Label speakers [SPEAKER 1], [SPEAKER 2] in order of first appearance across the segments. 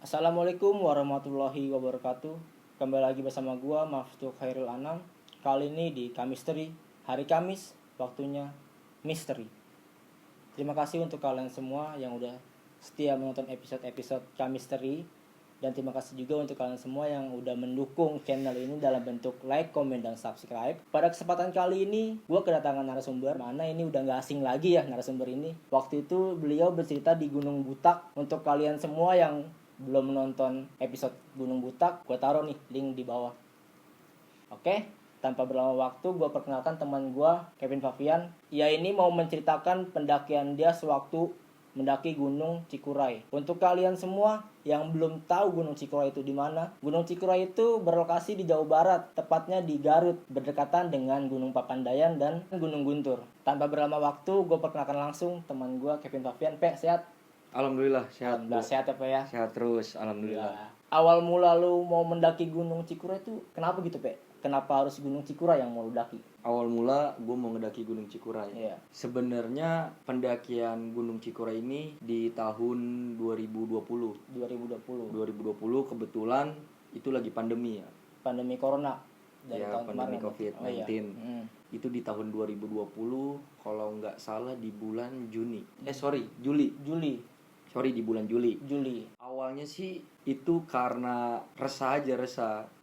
[SPEAKER 1] Assalamualaikum warahmatullahi wabarakatuh. Kembali lagi bersama gua Maftuh Khairul Anam. Kali ini di Kamisteri, hari Kamis, waktunya misteri. Terima kasih untuk kalian semua yang udah setia menonton episode-episode Kamisteri. Dan terima kasih juga untuk kalian semua yang udah mendukung channel ini dalam bentuk like, komen, dan subscribe. Pada kesempatan kali ini, gue kedatangan narasumber. Mana ini udah gak asing lagi ya narasumber ini. Waktu itu beliau bercerita di Gunung Butak. Untuk kalian semua yang belum menonton episode Gunung Butak, gue taruh nih link di bawah. Oke, tanpa berlama waktu, gue perkenalkan teman gue, Kevin Favian. Ia ini mau menceritakan pendakian dia sewaktu mendaki Gunung Cikuray. Untuk kalian semua yang belum tahu Gunung Cikuray itu di mana, Gunung Cikuray itu berlokasi di Jawa Barat, tepatnya di Garut, berdekatan dengan Gunung Papandayan dan Gunung Guntur. Tanpa berlama waktu, gue perkenalkan langsung teman gue, Kevin Favian. Pe, sehat?
[SPEAKER 2] Alhamdulillah sehat.
[SPEAKER 1] Alhamdulillah sehat ya, Pe ya.
[SPEAKER 2] Sehat terus, alhamdulillah.
[SPEAKER 1] Ya. Awal mula lu mau mendaki Gunung Cikuray itu kenapa gitu, Pe? Kenapa harus Gunung Cikuray yang mau lu daki?
[SPEAKER 2] Awal mula gue mau ngedaki Gunung Cikuray.
[SPEAKER 1] Iya.
[SPEAKER 2] Sebenarnya pendakian Gunung Cikuray ini di tahun 2020. 2020 kebetulan itu lagi pandemi ya.
[SPEAKER 1] Pandemi corona dari
[SPEAKER 2] Ya,
[SPEAKER 1] tahun
[SPEAKER 2] pandemi
[SPEAKER 1] kemarin.
[SPEAKER 2] COVID-19.
[SPEAKER 1] Oh, iya.
[SPEAKER 2] Itu di tahun 2020 kalau nggak salah di bulan Juli. Sorry, di bulan Juli. Awalnya sih itu karena resah.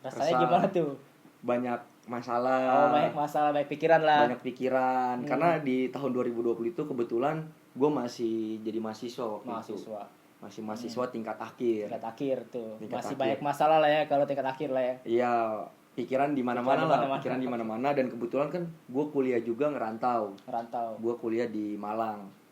[SPEAKER 1] Rasanya gimana tuh?
[SPEAKER 2] Banyak masalah.
[SPEAKER 1] Banyak masalah, banyak pikiran lah.
[SPEAKER 2] Banyak pikiran. Karena di tahun 2020 itu kebetulan gue masih jadi mahasiswa waktu itu. Masih mahasiswa tingkat akhir.
[SPEAKER 1] Tingkat akhir tuh.
[SPEAKER 2] Tingkat
[SPEAKER 1] masih
[SPEAKER 2] akhir.
[SPEAKER 1] banyak masalah lah ya kalau tingkat akhir lah ya.
[SPEAKER 2] Iya, pikiran di mana-mana lah. Pikiran di mana-mana, dan kebetulan kan gue kuliah juga ngerantau. Gue kuliah di Malang.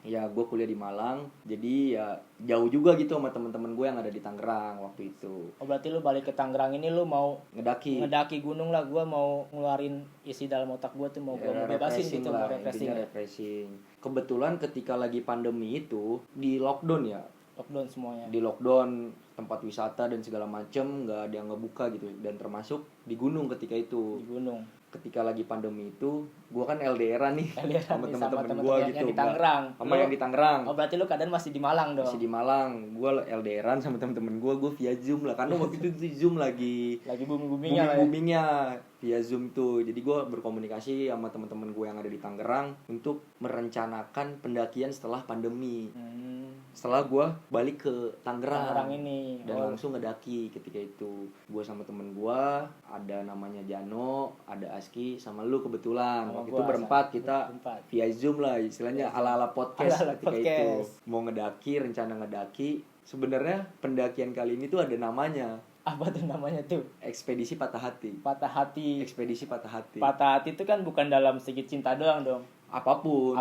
[SPEAKER 2] Ya, gue kuliah di Malang. Jadi ya jauh juga gitu sama teman-teman gue yang ada di Tangerang waktu itu.
[SPEAKER 1] Oh, berarti lu balik ke Tangerang ini lu mau
[SPEAKER 2] ngedaki
[SPEAKER 1] gunung lah. Gue mau ngeluarin isi dalam otak gue tuh, mau gue bebasin gitu, mau
[SPEAKER 2] refreshing. Kebetulan ketika lagi pandemi itu di lockdown ya.
[SPEAKER 1] Lockdown semuanya.
[SPEAKER 2] Di lockdown, tempat wisata dan segala macem nggak ada yang ngebuka gitu, dan termasuk di gunung ketika itu. Ketika lagi pandemi itu, gue kan LDR-an nih sama teman-teman gue gitu.
[SPEAKER 1] Yang di Tangerang.
[SPEAKER 2] Yang di Tangerang.
[SPEAKER 1] Oh, berarti lu keadaan masih di Malang dong.
[SPEAKER 2] Masih di Malang. Gue LDR-an sama teman-teman gue via Zoom lah. Karena waktu itu Zoom lagi booming-boomingnya via Zoom tuh. Jadi gue berkomunikasi sama teman-teman gue yang ada di Tangerang untuk merencanakan pendakian setelah pandemi. Setelah gue balik ke Tangerang
[SPEAKER 1] ini
[SPEAKER 2] dan langsung ngedaki ketika itu. Gue sama temen gue, ada namanya Jano, ada Aski, sama lu kebetulan. Waktu itu berempat kita via Zoom lah, istilahnya ala-ala podcast ketika itu. Mau rencana ngedaki. Sebenarnya pendakian kali ini tuh ada namanya.
[SPEAKER 1] Apa tuh namanya tuh?
[SPEAKER 2] Ekspedisi Patah Hati.
[SPEAKER 1] Ekspedisi
[SPEAKER 2] Patah Hati.
[SPEAKER 1] Patah hati itu kan bukan dalam segi cinta doang dong.
[SPEAKER 2] Apapun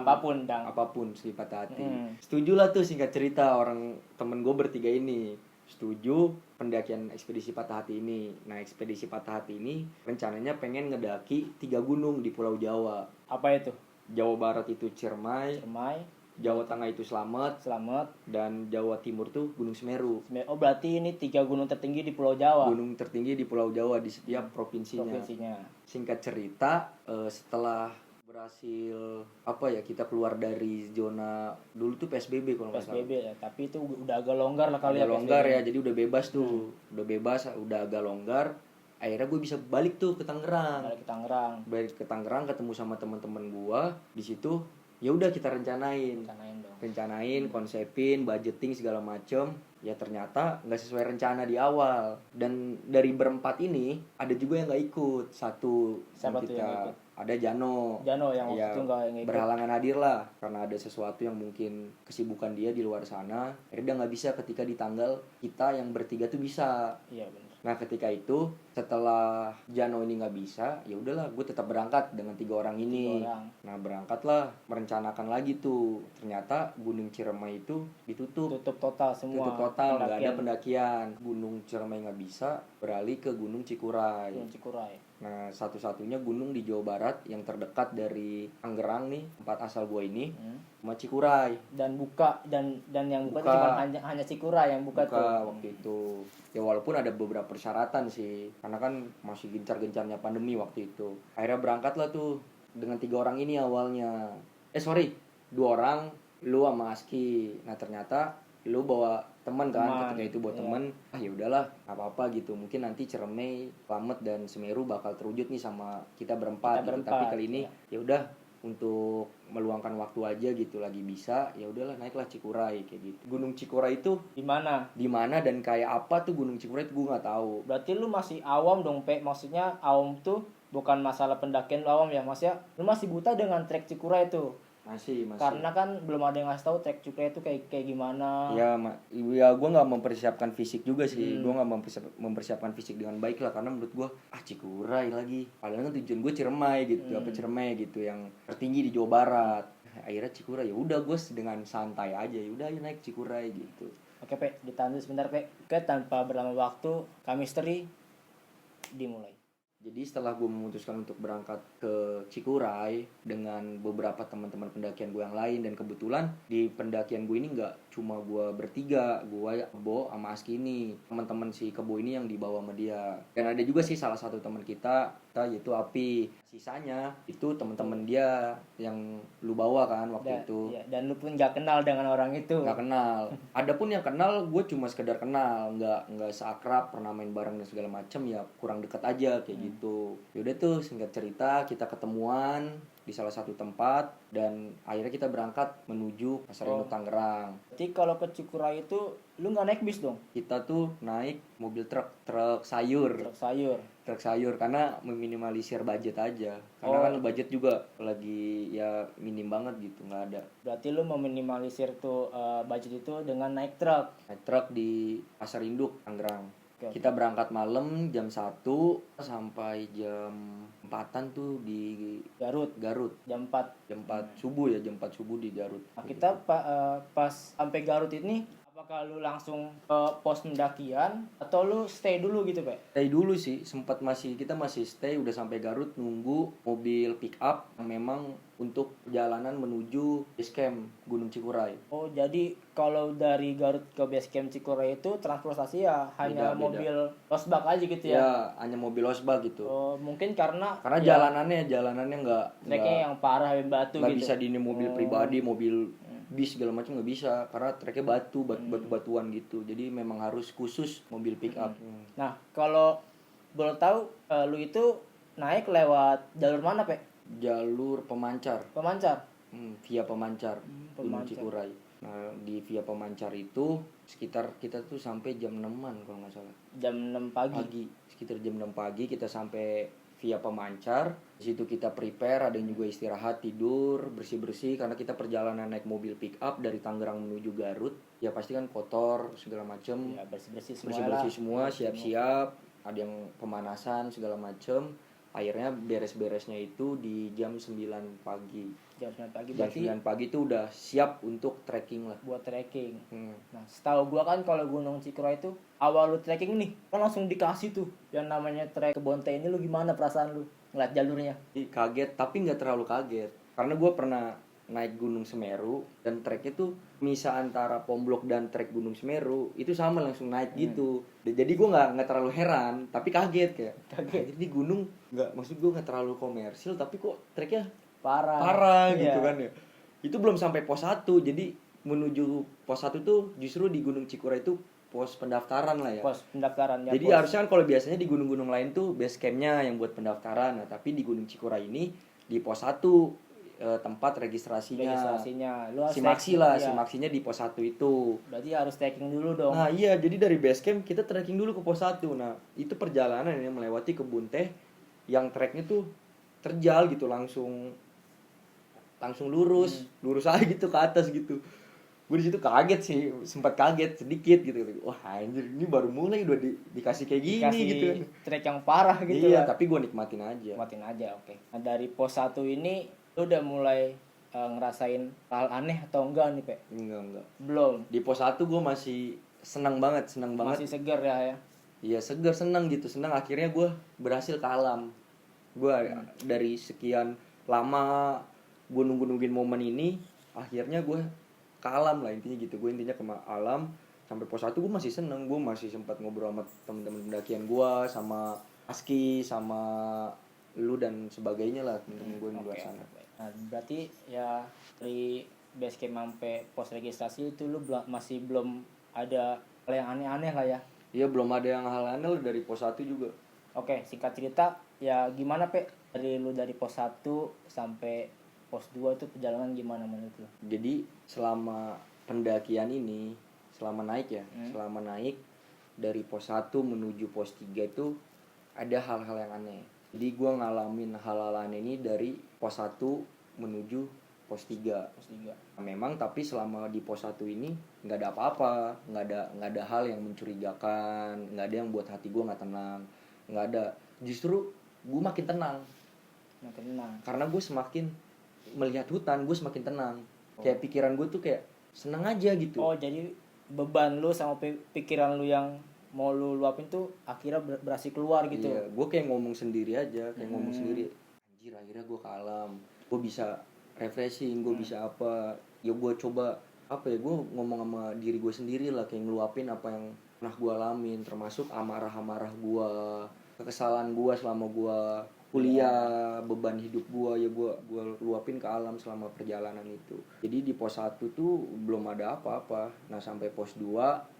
[SPEAKER 2] sih Patah Hati. Setuju lah tuh, singkat cerita, orang temen gue bertiga ini setuju pendakian ekspedisi Patah Hati ini. Nah, ekspedisi Patah Hati ini rencananya pengen ngedaki 3 gunung di Pulau Jawa.
[SPEAKER 1] Apa itu?
[SPEAKER 2] Jawa Barat itu Ciremai, Jawa Tengah itu Slamet, dan Jawa Timur tuh Gunung Semeru.
[SPEAKER 1] Oh, berarti ini 3 gunung tertinggi di Pulau Jawa.
[SPEAKER 2] Gunung tertinggi di Pulau Jawa di setiap provinsinya. Singkat cerita, setelah berhasil kita keluar dari zona dulu tuh PSBB kalau nggak salah.
[SPEAKER 1] PSBB ya, tapi itu udah agak longgar lah kali ya.
[SPEAKER 2] Longgar ya, jadi udah bebas tuh. Udah agak longgar. Akhirnya gue bisa balik tuh ke Tangerang. Balik ke Tangerang ketemu sama teman-teman gue di situ. Ya udah, kita rencanain, konsepin, budgeting segala macem. Ya ternyata nggak sesuai rencana di awal. Dan dari berempat ini ada juga yang nggak ikut.
[SPEAKER 1] Siapa tuh yang ikut?
[SPEAKER 2] Ada Jano
[SPEAKER 1] yang waktu itu nggak ikut.
[SPEAKER 2] Berhalangan hadir lah karena ada sesuatu yang mungkin kesibukan dia di luar sana. Akhirnya dia nggak bisa ketika di tanggal kita yang bertiga tuh bisa.
[SPEAKER 1] Iya, benar.
[SPEAKER 2] Nah, ketika itu setelah Jano ini nggak bisa, ya udahlah, gue tetap berangkat dengan 3 orang ini. Nah, berangkatlah, merencanakan lagi tuh. Ternyata Gunung Ciremai itu ditutup total, nggak ada pendakian. Gunung Ciremai nggak bisa, beralih ke Gunung Cikuray. Nah, satu-satunya gunung di Jawa Barat yang terdekat dari Tangerang nih, tempat asal gue ini, cuma Cikuray.
[SPEAKER 1] Dan yang buka cuma hanya Cikuray yang buka tuh.
[SPEAKER 2] Waktu itu. Ya walaupun ada beberapa persyaratan sih, karena kan masih gencar-gencarnya pandemi waktu itu. Akhirnya berangkatlah tuh dengan 3 orang ini awalnya. 2 orang, lu sama Aski. Nah, ternyata lu bawa teman kan,
[SPEAKER 1] Teman,
[SPEAKER 2] ketika itu bawa
[SPEAKER 1] iya.
[SPEAKER 2] teman, ya udahlah nggak apa-apa gitu, mungkin nanti Ciremai, Slamet dan Semeru bakal terwujud nih sama kita berempat, gitu. Tapi kali ini ya udah untuk meluangkan waktu aja gitu, lagi bisa ya udahlah naiklah Cikuray kayak gitu. Gunung Cikuray itu
[SPEAKER 1] Di mana?
[SPEAKER 2] dan kayak apa tuh Gunung Cikuray itu gue nggak tahu.
[SPEAKER 1] Berarti lu masih awam dong, Pe. Maksudnya awam tuh bukan masalah pendakian lu awam ya, maksudnya lu masih buta dengan trek Cikuray itu.
[SPEAKER 2] Masih.
[SPEAKER 1] Karena kan belum ada yang ngasih tahu trek Cikuray itu kayak gimana.
[SPEAKER 2] Ya gue nggak mempersiapkan fisik juga sih. Gue nggak mempersiapkan fisik dengan baik lah, karena menurut gue Cikuray lagi. Padahal kan tujuan gue Ciremai gitu, apa Ciremai gitu yang tertinggi di Jawa Barat. Akhirnya Cikuray, ya udah gue dengan santai aja, ya udah ayo naik Cikuray gitu.
[SPEAKER 1] Oke, Pe, ditahan dulu sebentar, Pe. Oke, tanpa berlama waktu, Chemistry dimulai.
[SPEAKER 2] Jadi setelah gue memutuskan untuk berangkat ke Cikuray dengan beberapa teman-teman pendakian gue yang lain, dan kebetulan di pendakian gue ini nggak cuma gue bertiga, gue, Kebo, sama Aski ini, teman-teman si Kebo ini yang dibawa sama dia, dan ada juga sih salah satu teman kita yaitu Api. Sisanya itu teman-teman dia yang lu bawa kan waktu itu.
[SPEAKER 1] Ya, dan lu pun nggak kenal dengan orang itu.
[SPEAKER 2] Nggak kenal. Adapun yang kenal, gue cuma sekedar kenal, nggak seakrab, pernah main bareng dan segala macem, ya kurang deket aja kayak gitu. Yaudah tuh singkat cerita kita ketemuan di salah satu tempat, dan akhirnya kita berangkat menuju Pasar Induk Tangerang.
[SPEAKER 1] Jadi kalau ke Cikuray itu lu nggak naik bis dong?
[SPEAKER 2] Kita tuh naik mobil truk sayur. Truk sayur karena meminimalisir budget aja. Karena kan budget juga lagi ya minim banget gitu, nggak ada.
[SPEAKER 1] Berarti lu meminimalisir tuh budget itu dengan naik truk.
[SPEAKER 2] Naik truk di Pasar Induk Tangerang.
[SPEAKER 1] Oke.
[SPEAKER 2] Kita berangkat malam jam 1 sampai jam 4-an tuh di
[SPEAKER 1] Garut.
[SPEAKER 2] Jam
[SPEAKER 1] Jam 4.
[SPEAKER 2] 4 subuh ya, jam 4 subuh di Garut.
[SPEAKER 1] Nah, kita pas sampai Garut ini, apakah lu langsung ke pos pendakian atau lu stay dulu gitu, Pak?
[SPEAKER 2] Stay dulu sih, kita masih stay, udah sampai Garut nunggu mobil pick up yang memang untuk perjalanan menuju base camp Gunung Cikuray.
[SPEAKER 1] Oh, jadi kalau dari Garut ke base camp Cikuray itu transportasi ya hanya
[SPEAKER 2] Beda.
[SPEAKER 1] mobil losbak aja gitu ya?
[SPEAKER 2] Ya, hanya mobil losbak gitu.
[SPEAKER 1] Oh, mungkin karena
[SPEAKER 2] Jalanannya
[SPEAKER 1] treknya yang parah, yang batu
[SPEAKER 2] nggak
[SPEAKER 1] gitu.
[SPEAKER 2] bisa di ini mobil pribadi, mobil bis segala macam nggak bisa, karena treknya batu-batuan gitu. Jadi memang harus khusus mobil pick up.
[SPEAKER 1] Nah, kalau boleh tahu lu itu naik lewat jalur mana, Pak?
[SPEAKER 2] Jalur pemancar. Via pemancar. Gunung Cikuray. Nah, di via pemancar itu sekitar kita tuh sampai jam 6-an kalau nggak salah.
[SPEAKER 1] Jam 6 pagi.
[SPEAKER 2] Sekitar jam 6 pagi kita sampai via pemancar. Di situ kita prepare, ada yang juga istirahat, tidur, bersih-bersih, karena kita perjalanan naik mobil pick up dari Tangerang menuju Garut. Ya pasti kan kotor segala macem.
[SPEAKER 1] Ya, bersih-bersih
[SPEAKER 2] Semua, siap-siap, ada yang pemanasan segala macem. Akhirnya beres-beresnya itu di jam 9 pagi.
[SPEAKER 1] Jam 9 pagi
[SPEAKER 2] Jam 9 pagi itu udah siap untuk trekking lah.
[SPEAKER 1] Buat trekking. Nah, setahu gua kan kalau Gunung Cikuray itu awal lu trekking nih, kan langsung dikasih tuh yang namanya trek Kebon Teh. Ini lu gimana perasaan lu ngeliat jalurnya?
[SPEAKER 2] Kaget, tapi nggak terlalu kaget. Karena gua pernah naik Gunung Semeru, dan treknya tuh misah antara Pomblok dan trek Gunung Semeru itu sama, langsung naik gitu. Jadi gue nggak terlalu heran, tapi kaget. Jadi gunung maksud gue nggak terlalu komersil, tapi kok treknya parah gitu kan ya. Itu belum sampai pos 1, jadi menuju pos 1 tuh justru di Gunung Cikuray itu pos pendaftaran lah ya.
[SPEAKER 1] Pos pendaftaran ya.
[SPEAKER 2] Jadi harusnya kan kalau biasanya di gunung-gunung lain tuh base campnya yang buat pendaftaran. Nah, tapi di Gunung Cikuray ini di pos 1 tempat registrasinya. Lu harus simaksinya di pos 1 itu.
[SPEAKER 1] Berarti harus trekking dulu dong.
[SPEAKER 2] Nah iya, jadi dari base camp kita trekking dulu ke pos 1. Nah itu perjalanan yang melewati kebun teh yang treknya tuh terjal gitu, langsung lurus aja gitu ke atas gitu. Gue di situ kaget sih, sempat kaget sedikit gitu. Wah anjir, ini baru mulai udah dikasih kayak gini gitu kan.
[SPEAKER 1] Trek yang parah gitu.
[SPEAKER 2] Iya, tapi gue nikmatin aja,
[SPEAKER 1] oke. Nah, dari pos 1 ini lu udah mulai ngerasain hal aneh atau enggak nih, Pe?
[SPEAKER 2] Enggak.
[SPEAKER 1] Belum.
[SPEAKER 2] Di pos 1 gue masih senang banget.
[SPEAKER 1] Masih seger ya.
[SPEAKER 2] Iya, seger, senang akhirnya gue berhasil ke alam. Gue dari sekian lama gue nungguin momen ini, akhirnya gue ke alam lah intinya gitu. Gue intinya ke alam. Sampai pos 1 gue masih seneng, gue masih sempat ngobrol sama teman-teman pendakian gue, sama Aski, sama lu dan sebagainya lah, temen-temen gue di luar sana.
[SPEAKER 1] Nah, berarti ya dari base camp sampai pos registrasi itu lu masih belum ada hal yang aneh-aneh lah ya.
[SPEAKER 2] Iya, belum ada yang hal aneh lah dari pos 1 juga.
[SPEAKER 1] Oke, singkat cerita ya gimana dari pos 1 sampai pos 2 itu perjalanan gimana menurut lu?
[SPEAKER 2] Jadi selama pendakian ini, selama naik ya, selama naik dari pos 1 menuju pos 3 itu ada hal-hal yang aneh. Jadi gue ngalamin hal-hal aneh ini dari pos 1 menuju pos 3. Memang tapi selama di pos 1 ini nggak ada apa-apa, nggak ada hal yang mencurigakan, nggak ada yang buat hati gue nggak tenang, nggak ada. Justru gue makin tenang. Karena gue semakin melihat hutan, gue semakin tenang. Kayak pikiran gue tuh kayak seneng aja gitu.
[SPEAKER 1] Oh, jadi beban lu sama pikiran lu yang mau lu luapin tuh akhirnya berhasil keluar gitu.
[SPEAKER 2] Iya, gue kayak ngomong sendiri aja, ngomong sendiri. Anjir, akhirnya gue ke alam, gue bisa refreshing, gue bisa apa. Ya gue coba apa ya, gue ngomong sama diri gue sendiri lah, kayak ngeluapin apa yang pernah gue alamin, termasuk amarah-amarah gue, kekesalan gue selama gue kuliah, beban hidup gue, ya gue luapin ke alam selama perjalanan itu. Jadi di pos 1 tuh belum ada apa-apa. Nah sampai pos 2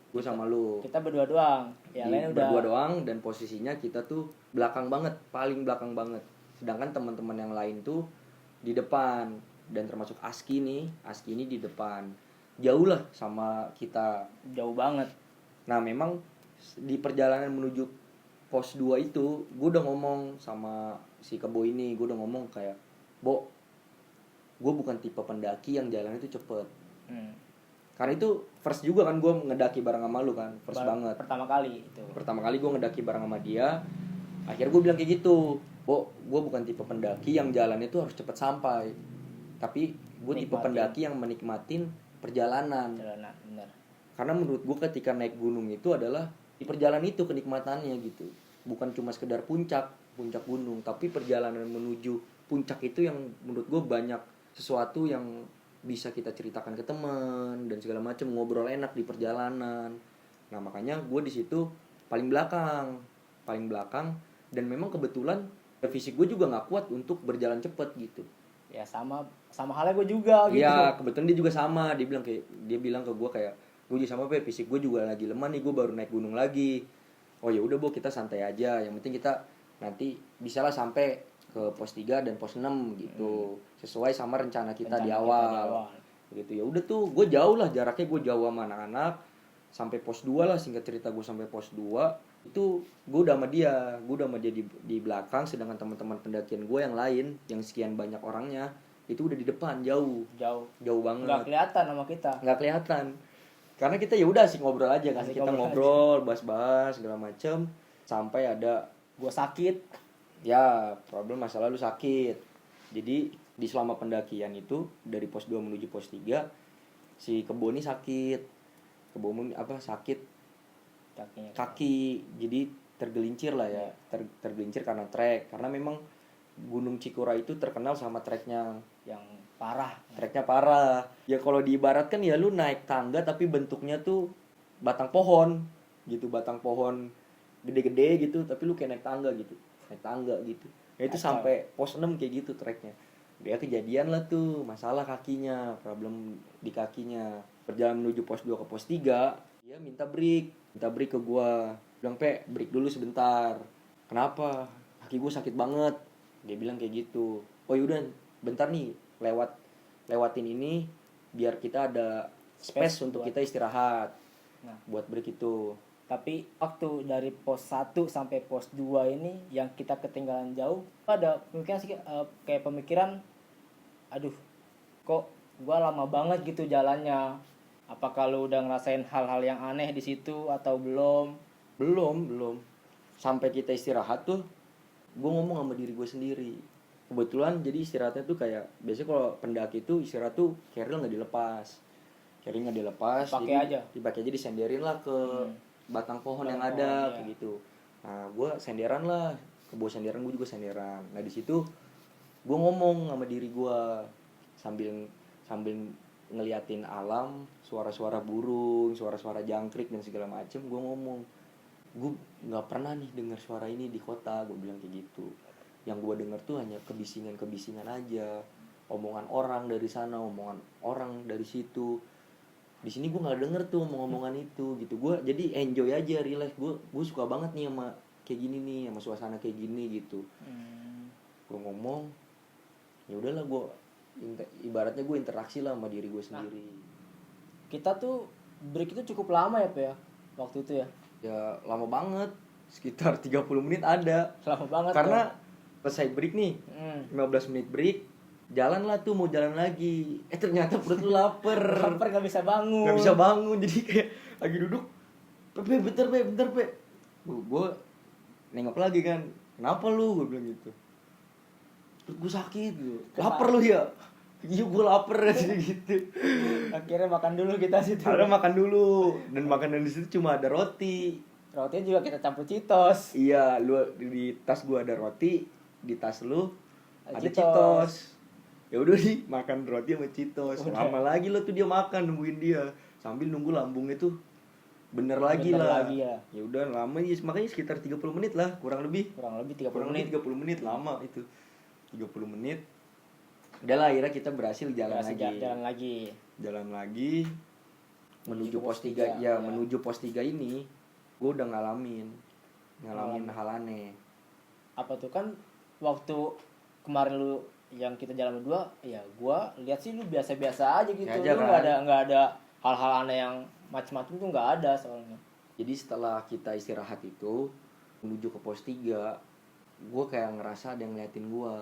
[SPEAKER 2] gue sama lu.
[SPEAKER 1] Kita berdua doang. Ya lain udah
[SPEAKER 2] berdua doang, dan posisinya kita tuh belakang banget, paling belakang banget. Sedangkan teman-teman yang lain tuh di depan, dan termasuk Aski ini di depan. Jauh lah sama kita.
[SPEAKER 1] Jauh banget.
[SPEAKER 2] Nah memang di perjalanan menuju pos 2 itu gue udah ngomong sama si kebo ini, gue udah ngomong kayak, Bo, gue bukan tipe pendaki yang jalan itu cepet. Karena itu first juga kan gue ngedaki bareng sama lu kan, first banget.
[SPEAKER 1] Pertama kali itu.
[SPEAKER 2] Pertama kali gue ngedaki bareng sama dia. Akhirnya gue bilang kayak gitu, Bo, gue bukan tipe pendaki yang jalan itu harus cepet sampai, tapi gue tipe pendaki yang menikmatin perjalanan.
[SPEAKER 1] Benar.
[SPEAKER 2] Karena menurut gue ketika naik gunung itu adalah di perjalanan itu kenikmatannya gitu. Bukan cuma sekedar puncak gunung, tapi perjalanan menuju puncak itu yang menurut gue banyak sesuatu yang bisa kita ceritakan ke teman dan segala macam, ngobrol enak di perjalanan. Nah makanya gue di situ paling belakang, dan memang kebetulan fisik gue juga nggak kuat untuk berjalan cepat gitu.
[SPEAKER 1] Ya sama halnya gue juga gitu.
[SPEAKER 2] Iya, kebetulan dia juga sama. Dia bilang ke gue kayak, gue juga sama, fisik gue juga lagi lemah nih, gue baru naik gunung lagi. Oh ya udah, Bo, kita santai aja. Yang penting kita nanti bisalah sampai ke pos 3 dan pos 6 gitu. Sesuai sama rencana kita di awal. Gitu. Ya udah tuh, gue jauh lah jaraknya, gue jauh sama anak-anak. Sampai pos 2 lah, singkat cerita gue sampai pos 2. Itu gue udah sama dia di belakang, sedangkan teman-teman pendakian gue yang lain, yang sekian banyak orangnya, itu udah di depan, jauh banget.
[SPEAKER 1] Nggak kelihatan sama kita.
[SPEAKER 2] Nggak kelihatan. Karena kita ya udah sih ngobrol aja kan, kita ngobrol, bahas-bahas segala macem, sampai ada
[SPEAKER 1] gua sakit.
[SPEAKER 2] Ya, problem masalah lu sakit. Jadi di selama pendakian itu dari pos 2 menuju pos 3, si kebo ini sakit. Sakit kaki. Jadi tergelincir lah ya. Tergelincir karena trek. Karena memang Gunung Cikura itu terkenal sama treknya
[SPEAKER 1] yang parah.
[SPEAKER 2] Treknya parah. Ya kalau diibaratkan ya lu naik tangga tapi bentuknya tuh batang pohon gitu, batang pohon gede-gede gitu, tapi lu kayak naik tangga gitu. Ya itu sampai pos 6 kayak gitu treknya. Dia kejadian lah tuh, masalah kakinya, problem di kakinya. Perjalanan menuju pos 2 ke pos 3, dia minta break ke gua. Bilang, break dulu sebentar. Kenapa? Kaki gua sakit banget. Dia bilang kayak gitu. Oh yaudah, bentar nih, lewatin ini biar kita ada space untuk kita istirahat.
[SPEAKER 1] Nah,
[SPEAKER 2] buat break itu.
[SPEAKER 1] Tapi waktu dari pos 1 sampai pos 2 ini yang kita ketinggalan jauh, ada pemikiran sih kayak pemikiran, aduh, kok gua lama banget gitu jalannya. Apakah lu udah ngerasain hal-hal yang aneh di situ atau belum?
[SPEAKER 2] Belum. Sampai kita istirahat tuh, gue ngomong sama diri gue sendiri. Kebetulan jadi istirahatnya tuh kayak, biasanya kalau pendaki tuh istirahat tuh carrier nggak dilepas, dipakai aja, disenderin lah ke batang pohon yang ada, kayak gitu. Nah gue senderan lah, ke bawah senderan, gue juga senderan. Nah di situ gue ngomong sama diri gue sambil ngeliatin alam, suara-suara burung, suara-suara jangkrik dan segala macem. Gue ngomong, gue nggak pernah nih dengar suara ini di kota, gue bilang kayak gitu. Yang gue dengar tuh hanya kebisingan aja. omongan orang dari sana, omongan orang dari situ. Di sini gue nggak denger tuh omong-omongan itu gitu. Gue jadi enjoy aja, relax. Gue suka banget nih sama kayak gini nih, sama suasana kayak gini gitu. Gue ngomong, ya udahlah, gue ibaratnya gue interaksi lah sama diri gue sendiri.
[SPEAKER 1] Kita tuh break itu cukup lama ya Pak ya waktu itu ya.
[SPEAKER 2] Ya lama banget, sekitar 30 menit ada.
[SPEAKER 1] Lama banget
[SPEAKER 2] karena selesai break nih, 15 menit break, jalan lah tuh, mau jalan lagi. Ternyata perut lu lapar.
[SPEAKER 1] Lapar gak bisa bangun.
[SPEAKER 2] Gak bisa bangun, jadi kayak lagi duduk, bentar, Pe. Gue nengok lagi kan, kenapa lu? Gue bilang gitu. Perut gue sakit gitu. Lapar lu ya? Iya gue lapar gitu.
[SPEAKER 1] Akhirnya makan dulu kita situ.
[SPEAKER 2] Akhirnya makan dulu, dan makanan di situ cuma ada roti.
[SPEAKER 1] Rotinya juga kita campur Cheetos.
[SPEAKER 2] Iya, lu di tas gua ada roti, di tas lu ada
[SPEAKER 1] Cheetos.
[SPEAKER 2] Cheetos. Ya udah nih, makan roti sama Cheetos. Lama lagi lo tuh dia makan, nungguin dia sambil nunggu lambungnya tuh bener lagi
[SPEAKER 1] ya.
[SPEAKER 2] Ya udah lama ya, makanya sekitar 30 menit lah, kurang lebih
[SPEAKER 1] 30
[SPEAKER 2] menit. 30 menit lama itu. 30 menit. Udah lah, akhirnya kita berhasil jalan lagi. Menuju pos 3 ya, menuju pos 3 ini gue udah ngalamin hal aneh.
[SPEAKER 1] Apa tuh? Kan waktu kemarin lu yang kita jalan berdua, ya gue lihat sih lu biasa-biasa aja gitu.
[SPEAKER 2] Ya,
[SPEAKER 1] lu nggak ada hal-hal aneh yang macam-macam tuh nggak ada soalnya.
[SPEAKER 2] Jadi setelah kita istirahat itu menuju ke pos 3, gue kayak ngerasa ada yang ngeliatin gue.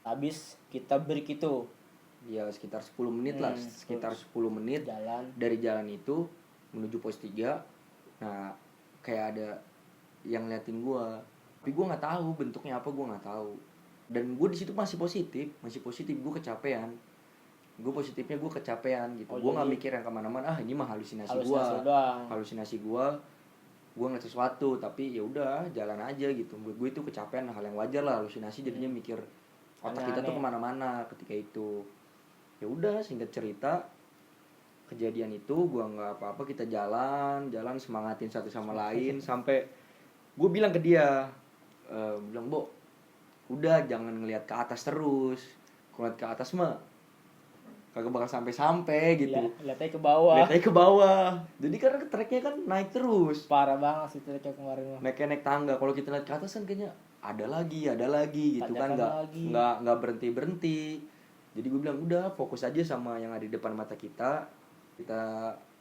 [SPEAKER 1] Habis kita break itu
[SPEAKER 2] Ya sekitar 10 menit lah, sekitar 10 menit
[SPEAKER 1] jalan.
[SPEAKER 2] Dari jalan itu menuju pos 3. Nah, kayak ada yang ngeliatin gue, tapi gue nggak tahu bentuknya apa, gue nggak tahu. Dan gue di situ masih positif. Gue kecapean. Gue positifnya gue kecapean gitu. Gue nggak mikir yang kemana-mana. Ini mah halusinasi gue. Gue ngeliat sesuatu, tapi ya udah jalan aja gitu. Gue itu kecapean, hal yang wajar lah, halusinasi. Jadinya mikir otak kita tuh kemana-mana ketika itu. Ya udah, singkat cerita, kejadian itu gue nggak apa-apa, kita jalan semangatin satu sama lain sampai gue bilang ke dia, bilang, Bo, udah jangan ngelihat ke atas terus. Kalau ngeliat ke atas mah kagak bakal sampai gitu.
[SPEAKER 1] Lihatnya ke bawah.
[SPEAKER 2] Jadi karena treknya kan naik terus.
[SPEAKER 1] Parah banget sih treknya kemarin mah.
[SPEAKER 2] Naik tangga. Kalau kita lihat ke atas kan kayaknya ada lagi gitu kan, nggak berhenti. Jadi gue bilang udah fokus aja sama yang ada di depan mata kita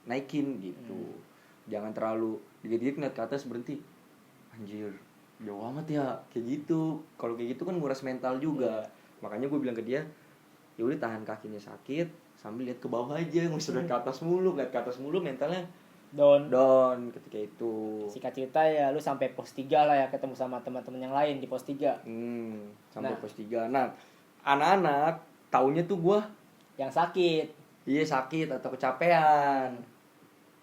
[SPEAKER 2] naikin gitu. Jangan terlalu dikit-dikit ngeliat ke atas berhenti. Anjir, jauh amat ya kayak gitu. Kalau kayak gitu kan nguras mental juga. Makanya gue bilang ke dia, ya udah tahan kakinya sakit sambil lihat ke bawah aja, nggak usah lihat ke atas mulu. Lihat ke atas mulu mentalnya down ketika itu.
[SPEAKER 1] Singkat cerita ya lu sampai pos 3 lah ya, ketemu sama teman-teman yang lain di pos 3.
[SPEAKER 2] Sampai pos 3. Nah, anak-anak taunya tuh gue
[SPEAKER 1] yang sakit.
[SPEAKER 2] Iya, sakit atau kecapean.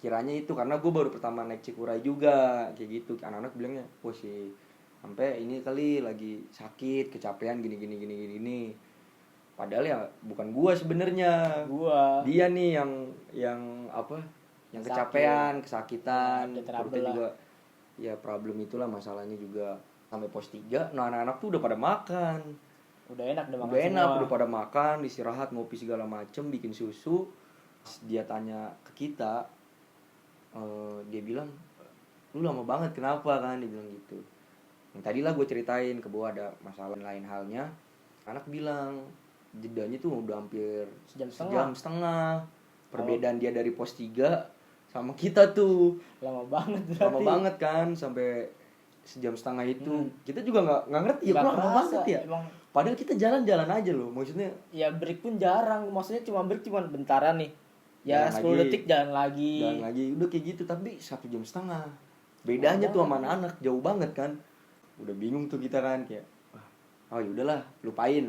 [SPEAKER 2] Kiranya itu karena gue baru pertama naik Cikuray juga kayak gitu. Anak-anak bilangnya, "Wah sih, sampai ini kali lagi sakit, kecapean gini." Padahal ya bukan gue sebenarnya. Dia nih yang apa? Yang kecapean, kesakitan, perutnya juga ya problem itulah masalahnya juga. Sampai pos 3, nah anak-anak tuh udah pada makan.
[SPEAKER 1] Udah enak
[SPEAKER 2] udah pada makan, istirahat, ngopi segala macem, bikin susu. Dia tanya ke kita, dia bilang, "Lu lama banget kenapa?" kan, dia bilang gitu. Yang tadilah gue ceritain ke bawah ada masalah lain halnya. Anak bilang jedanya tuh udah hampir sejam setengah. Perbedaan dia dari pos 3 sama kita tuh
[SPEAKER 1] lama banget berarti.
[SPEAKER 2] Lama banget kan, sampai sejam setengah itu. Kita juga nggak ngerti ya, lama banget ya. Emang. Padahal kita jalan-jalan aja loh, maksudnya.
[SPEAKER 1] Ya break pun jarang, maksudnya cuma break cuma bentaran nih. Ya 10 detik jalan lagi.
[SPEAKER 2] Udah kayak gitu, tapi 1 jam setengah. Bedanya tuh sama anak jauh banget kan. Udah bingung tuh kita kan, kayak oh yaudahlah, lupain.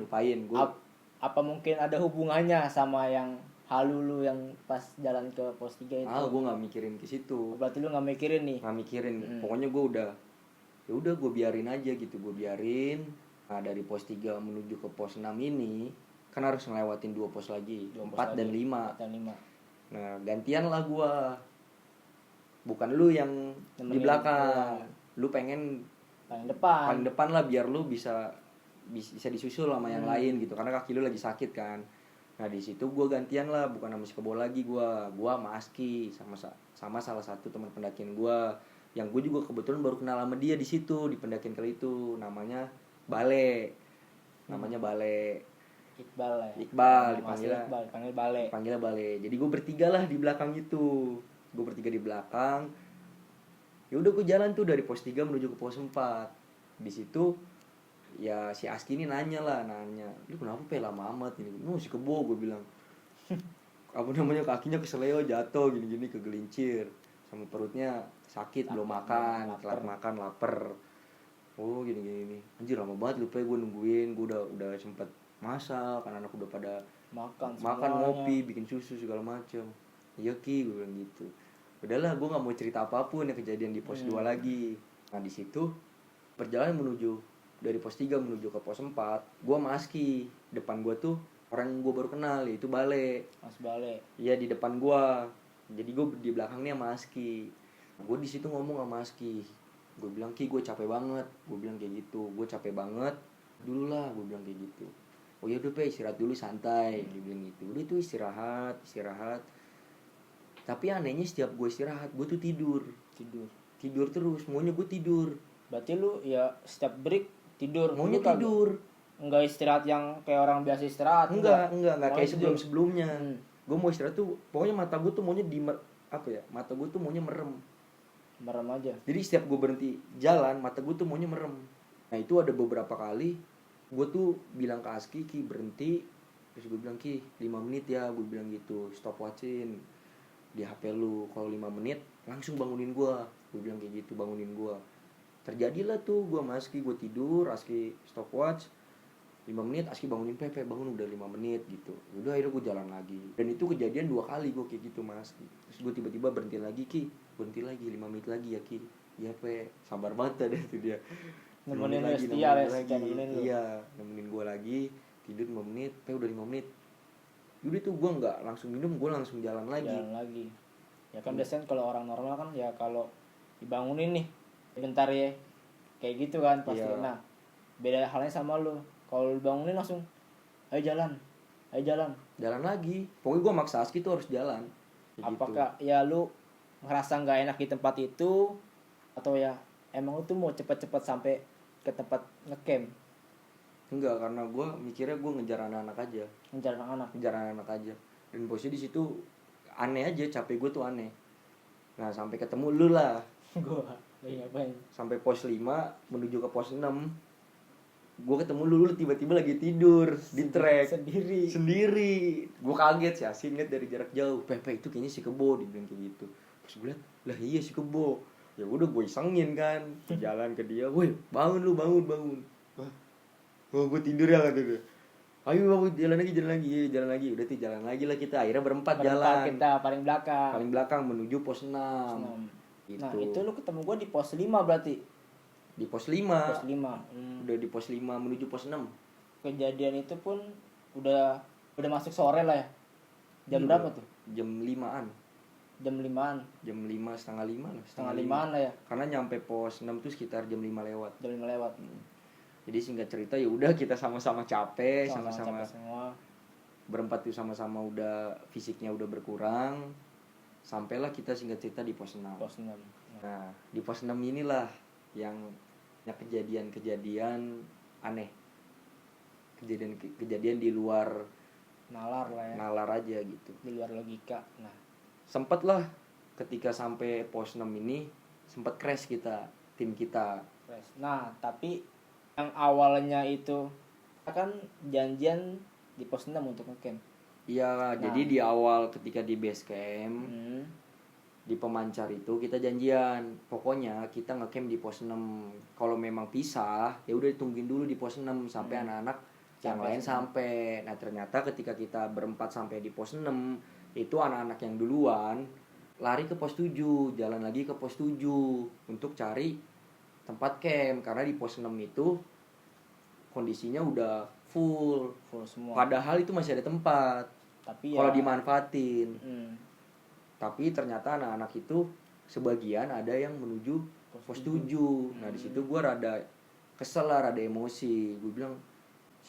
[SPEAKER 1] Apa mungkin ada hubungannya sama yang halu lu yang pas jalan ke pos 3 itu?
[SPEAKER 2] Gue nggak mikirin ke situ.
[SPEAKER 1] Berarti lu nggak mikirin nih?
[SPEAKER 2] Nggak mikirin. Pokoknya gue udah gue biarin aja gitu, Nah dari pos 3 menuju ke pos 6 ini kan harus ngelewatin 2 pos lagi, 4 dan 5. Nah gantian lah gue, bukan lu yang di belakang. Lu pengen
[SPEAKER 1] paling depan
[SPEAKER 2] lah biar lu bisa bisa disusul sama yang lain gitu karena kaki lu lagi sakit kan. Nah di situ gue gantian lah, bukan sama si Kebo lagi, gue sama Aski sama salah satu teman pendakian gue yang gue juga kebetulan baru kenal sama dia di situ di pendakian kali itu, namanya Bale.
[SPEAKER 1] Iqbal ya.
[SPEAKER 2] Iqbal
[SPEAKER 1] dipanggil Bale.
[SPEAKER 2] Dipanggilnya Bale. Jadi gue bertiga lah di belakang itu. Gue bertiga di belakang. Ya udah gue jalan tuh dari pos 3 menuju ke pos 4. Di situ ya si Aski ini nanya, lu kenapa lama amat ini? Si Kebo, gue bilang. Apa namanya, kakinya keseleo, jatuh gini-gini, kegelincir. Sama perutnya sakit, belum makan, telat makan, lapar. Oh gini-gini. Anjir lama banget lupa gue nungguin. Gue udah sempet masak, kan anak udah pada makan ngopi, bikin susu segala macam. Iya Ki, gue bilang gitu. Udahlah, gue nggak mau cerita apapun yang kejadian di pos 2 lagi. Nah di situ perjalanan menuju dari pos 3 menuju ke pos 4, gue sama Aski. Depan gue tuh orang yang gue baru kenal, yaitu Bale.
[SPEAKER 1] Mas Bale.
[SPEAKER 2] Iya di depan gue. Jadi gue di belakangnya sama Aski. Gue di situ ngomong sama Aski. Gue bilang, Ki gue capek banget. Gue bilang kayak gitu. Gue capek banget. Dulu lah, gue bilang kayak gitu. Oh ya udah istirahat dulu santai. Dia bilang gitu. Udah tuh istirahat. Tapi anehnya setiap gue istirahat, gue tuh tidur terus, maunya gue tidur.
[SPEAKER 1] Berarti lu ya setiap break tidur.
[SPEAKER 2] Maunya tidur.
[SPEAKER 1] Enggak istirahat yang kayak orang biasa istirahat.
[SPEAKER 2] Enggak kayak sebelumnya. Gue mau istirahat tuh, pokoknya mata gue tuh maunya mata gue tuh maunya merem
[SPEAKER 1] aja.
[SPEAKER 2] Jadi setiap gue berhenti jalan, mata gue tuh maunya merem. Nah itu ada beberapa kali gue tuh bilang ke Aski, Ki berhenti. Terus gue bilang, Ki 5 menit ya, gue bilang gitu, stop watching di HP lu. Kalau 5 menit langsung bangunin gue bilang kayak gitu, bangunin gue. Terjadilah tuh gue sama Aski, gue tidur, Aski stopwatch 5 menit, Aski bangunin, Pepe bangun udah 5 menit gitu. Udah akhirnya gue jalan lagi. Dan itu kejadian 2 kali gue kayak gitu mas. Terus gue tiba-tiba berhenti lagi, Ki berhenti lagi 5 menit lagi ya Ki. Iya Pe, sabar banget deh tuh dia.
[SPEAKER 1] Nemenin
[SPEAKER 2] lagi. Iya, nemenin gue lagi. Tidur 5 menit, Pe udah 5 menit. Udah tuh gue nggak langsung minum, gue langsung jalan lagi.
[SPEAKER 1] Ya kan biasanya kalau orang normal kan ya kalau dibangunin nih bentar ya kayak gitu kan pasti.
[SPEAKER 2] Iya.
[SPEAKER 1] Nah beda halnya sama lu. Kalau dibangunin langsung ayo jalan lagi.
[SPEAKER 2] Pokoknya gue maksa Aski tuh harus jalan kayak
[SPEAKER 1] apakah
[SPEAKER 2] gitu.
[SPEAKER 1] ya lu ngerasa nggak enak di tempat itu atau ya emang lu tuh mau cepet-cepet sampai ke tempat ngecamp?
[SPEAKER 2] Enggak, karena gue mikirnya gue ngejar anak-anak aja.
[SPEAKER 1] Ngejar anak-anak
[SPEAKER 2] aja. Dan posisi di situ aneh aja, capek gue tuh aneh. Nah sampai ketemu lu lah.
[SPEAKER 1] Gue lagi ngapain?
[SPEAKER 2] Sampai pos 5 menuju ke pos 6, gue ketemu lu tiba-tiba lagi tidur di trek sendiri. Gue kaget sih, Asin lihat dari jarak jauh, Pepe itu kayaknya si Kebo, dibilang kayak gitu. Terus gue liat, lah iya si Kebo. Ya udah gue isengin kan, jalan ke dia, woi bangun. Oh gue tidur ya kata dia. Ayo bangun, jalan lagi. Udah tuh jalan lagi lah kita. Akhirnya berempat jalan.
[SPEAKER 1] Kita paling belakang
[SPEAKER 2] menuju pos 6. Gitu.
[SPEAKER 1] Nah itu lu ketemu gue di pos 5 berarti.
[SPEAKER 2] Di pos 5. Udah di pos 5 menuju pos 6.
[SPEAKER 1] Kejadian itu pun udah masuk sore lah ya. Jam berapa tuh?
[SPEAKER 2] Jam 5-an.
[SPEAKER 1] Jam 5-an.
[SPEAKER 2] Jam 5, setengah 5 lah.
[SPEAKER 1] Setengah 5-an lah ya.
[SPEAKER 2] Karena nyampe pos 6 tuh sekitar jam 5 lewat.
[SPEAKER 1] Jadi
[SPEAKER 2] singkat cerita ya udah kita sama-sama capek,
[SPEAKER 1] sama-sama semua.
[SPEAKER 2] Berempat tuh sama-sama udah fisiknya udah berkurang. Sampailah kita singkat cerita di pos 6. Nah, di pos 6 inilah yang kejadian aneh. Kejadian di luar
[SPEAKER 1] nalar lah ya.
[SPEAKER 2] Nalar aja gitu.
[SPEAKER 1] Di luar logika. Nah,
[SPEAKER 2] sempet lah ketika sampai pos 6 ini sempat crash tim kita.
[SPEAKER 1] Nah, tapi yang awalnya itu kan janjian di pos 6 untuk ngecamp.
[SPEAKER 2] Iya, jadi di awal ketika di base camp, di pemancar itu kita janjian, pokoknya kita ngecamp di pos 6. Kalau memang pisah, ya udah tungguin dulu di pos 6 sampai anak-anak yang lain sampai. Nah, ternyata ketika kita berempat sampai di pos 6, itu anak-anak yang duluan lari ke pos 7, jalan lagi ke pos 7 untuk cari tempat camp karena di pos 6 itu kondisinya udah full
[SPEAKER 1] semua.
[SPEAKER 2] Padahal itu masih ada tempat.
[SPEAKER 1] Tapi
[SPEAKER 2] kalau dimanfaatin. Tapi ternyata anak-anak itu sebagian ada yang menuju pos 7. Nah, di situ gue rada kesel lah, rada emosi. Gue bilang,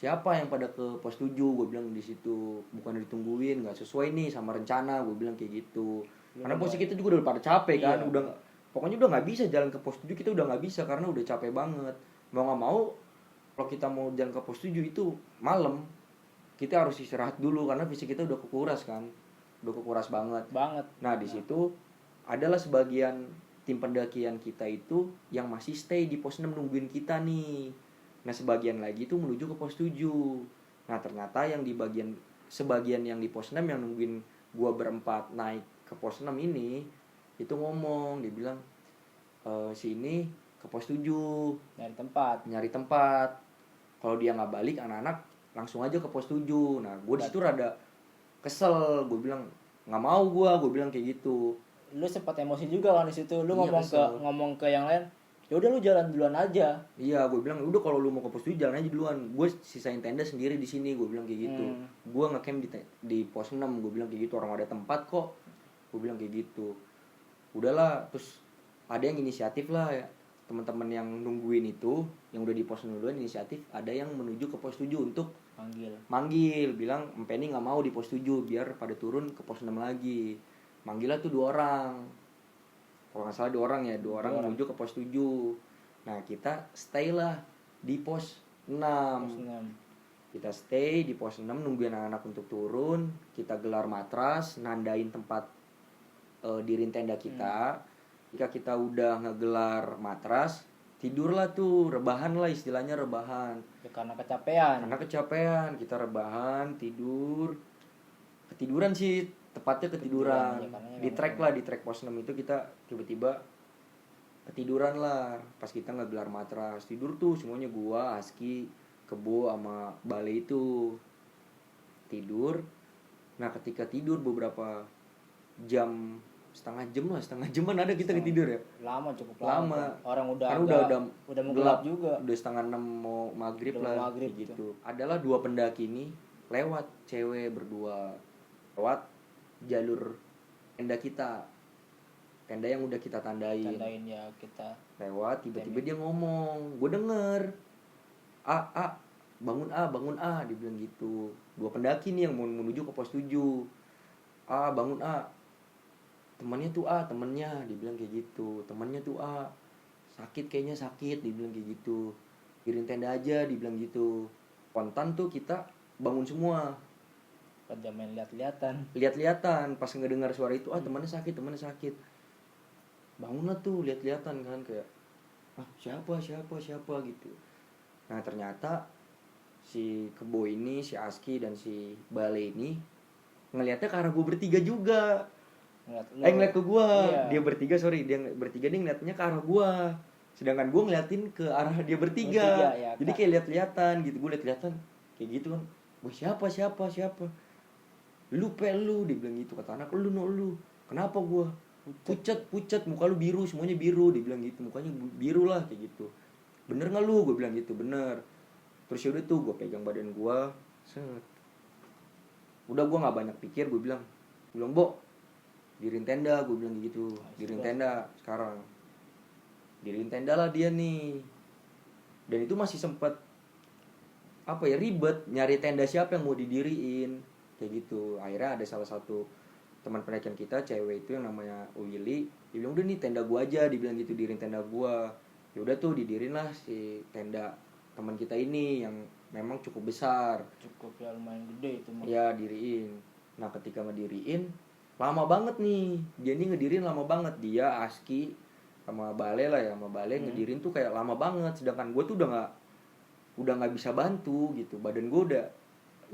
[SPEAKER 2] siapa yang pada ke pos 7, gue bilang di situ. Bukan ditungguin, nggak sesuai nih sama rencana, gue bilang kayak gitu. Karena posisi kita juga udah pada capek kan, udah pokoknya udah nggak bisa jalan ke pos 7, kita udah nggak bisa karena udah capek banget. Mau nggak mau kalau kita mau jalan ke pos 7 itu malam, kita harus istirahat dulu karena fisik kita udah kekuras kan, udah kekuras banget. Nah di situ adalah sebagian tim pendakian kita itu yang masih stay di pos 6 nungguin kita nih. Nah sebagian lagi tuh menuju ke pos 7. Nah ternyata yang di sebagian yang di pos 6 yang nungguin gua berempat naik ke pos 6 ini itu ngomong, dia bilang sini ke pos 7 nyari tempat. Kalau dia nggak balik, anak-anak langsung aja ke pos 7. Nah gue di situ rada kesel, gue bilang nggak mau, gue bilang kayak gitu.
[SPEAKER 1] Lu sempat emosi juga kan di situ, lu ngomong ke yang lain, ya udah lu jalan duluan aja.
[SPEAKER 2] Iya, gue bilang udah kalau lu mau ke pos 7 jalan aja duluan, gue sisain tenda sendiri di sini, gue bilang kayak gitu. Gue ngecamp di pos 6, gue bilang kayak gitu, orang ada tempat kok, gue bilang kayak gitu. Udahlah, terus ada yang inisiatif lah ya, teman-teman yang nungguin itu yang udah di pos 6 duluan inisiatif, ada yang menuju ke pos 7 untuk manggil bilang Empeni nggak mau di pos 7 biar pada turun ke pos 6 lagi. Manggil lah tuh 2 orang, kalau nggak salah 2 orang ya, 2 orang menuju ke pos 7. Nah kita stay lah di pos 6. Kita stay di pos 6 nungguin anak-anak untuk turun. Kita gelar matras, nandain tempat dirin tenda kita. Jika kita udah ngegelar matras, tidurlah tuh, rebahan lah istilahnya, rebahan
[SPEAKER 1] ya, karena
[SPEAKER 2] kecapean kita rebahan, ketiduran sih tepatnya, ketiduran ya, di trek pos 6 itu kita tiba-tiba ketiduran lah pas kita ngegelar matras. Tidur tuh semuanya, gua, Aski, Kebo sama Bale itu tidur. Nah ketika tidur beberapa jam, setengah jaman ada kita ketidur ya.
[SPEAKER 1] Cukup lama. Orang udah mau
[SPEAKER 2] gelap
[SPEAKER 1] juga.
[SPEAKER 2] Udah setengah 6 mau maghrib gitu. Adalah 2 pendaki ini lewat, cewek berdua lewat jalur tenda kita. Tenda yang udah kita tandain
[SPEAKER 1] ya kita.
[SPEAKER 2] Lewat, tiba-tiba dia ngomong, gue denger, bangun dia bilang gitu. 2 pendaki nih yang mau menuju ke pos 7. Bangun temannya tuh temennya, dibilang kayak gitu. Temennya tuh kayaknya sakit, dibilang kayak gitu. Kirim tenda aja, dibilang gitu. Spontan tuh kita bangun semua.
[SPEAKER 1] Pada main
[SPEAKER 2] lihat-lihatan pas ngedengar suara itu, temannya sakit. Bangunlah tuh, lihat-lihatan kan, kayak siapa gitu. Nah ternyata si Kebo ini, si Aski dan si Bale ini ngelihatnya ke arah gue bertiga juga. Ngeliat ke gue. Iya. Dia bertiga nih ngeliatnya ke arah gue, sedangkan gue ngeliatin ke arah dia bertiga ya, jadi kayak lihat-lihatan gitu. Gue lihat-lihatan kayak gitu kan, siapa lu dia bilang gitu. Kata anak, lu kenapa? Gue pucat, muka lu biru, semuanya biru, dia bilang gitu. Mukanya biru lah kayak gitu. Bener nggak lu? Gue bilang gitu, bener. Terus yaudah tuh gue pegang badan gue, udah gue nggak banyak pikir, gue bilang Bo, dirin tenda, gue bilang gitu. Dirin tenda sekarang, dirin tenda lah dia nih. Dan itu masih sempet ribet nyari tenda siapa yang mau didiriin kayak gitu. Akhirnya ada salah satu teman pendakian kita, cewek itu yang namanya Willy, dia bilang udah nih tenda gua aja, dibilang gitu, dirin tenda gua. Ya udah tuh didirin lah si tenda teman kita ini yang memang cukup besar,
[SPEAKER 1] ya lumayan gede itu mah.
[SPEAKER 2] Ya diriin. Nah ketika ngediriin lama banget nih, dia nih ngedirin lama banget. Dia, Aski sama Bale lah ya, sama Bale ngedirin tuh kayak lama banget. Sedangkan gue tuh udah nggak bisa bantu gitu. Badan gue udah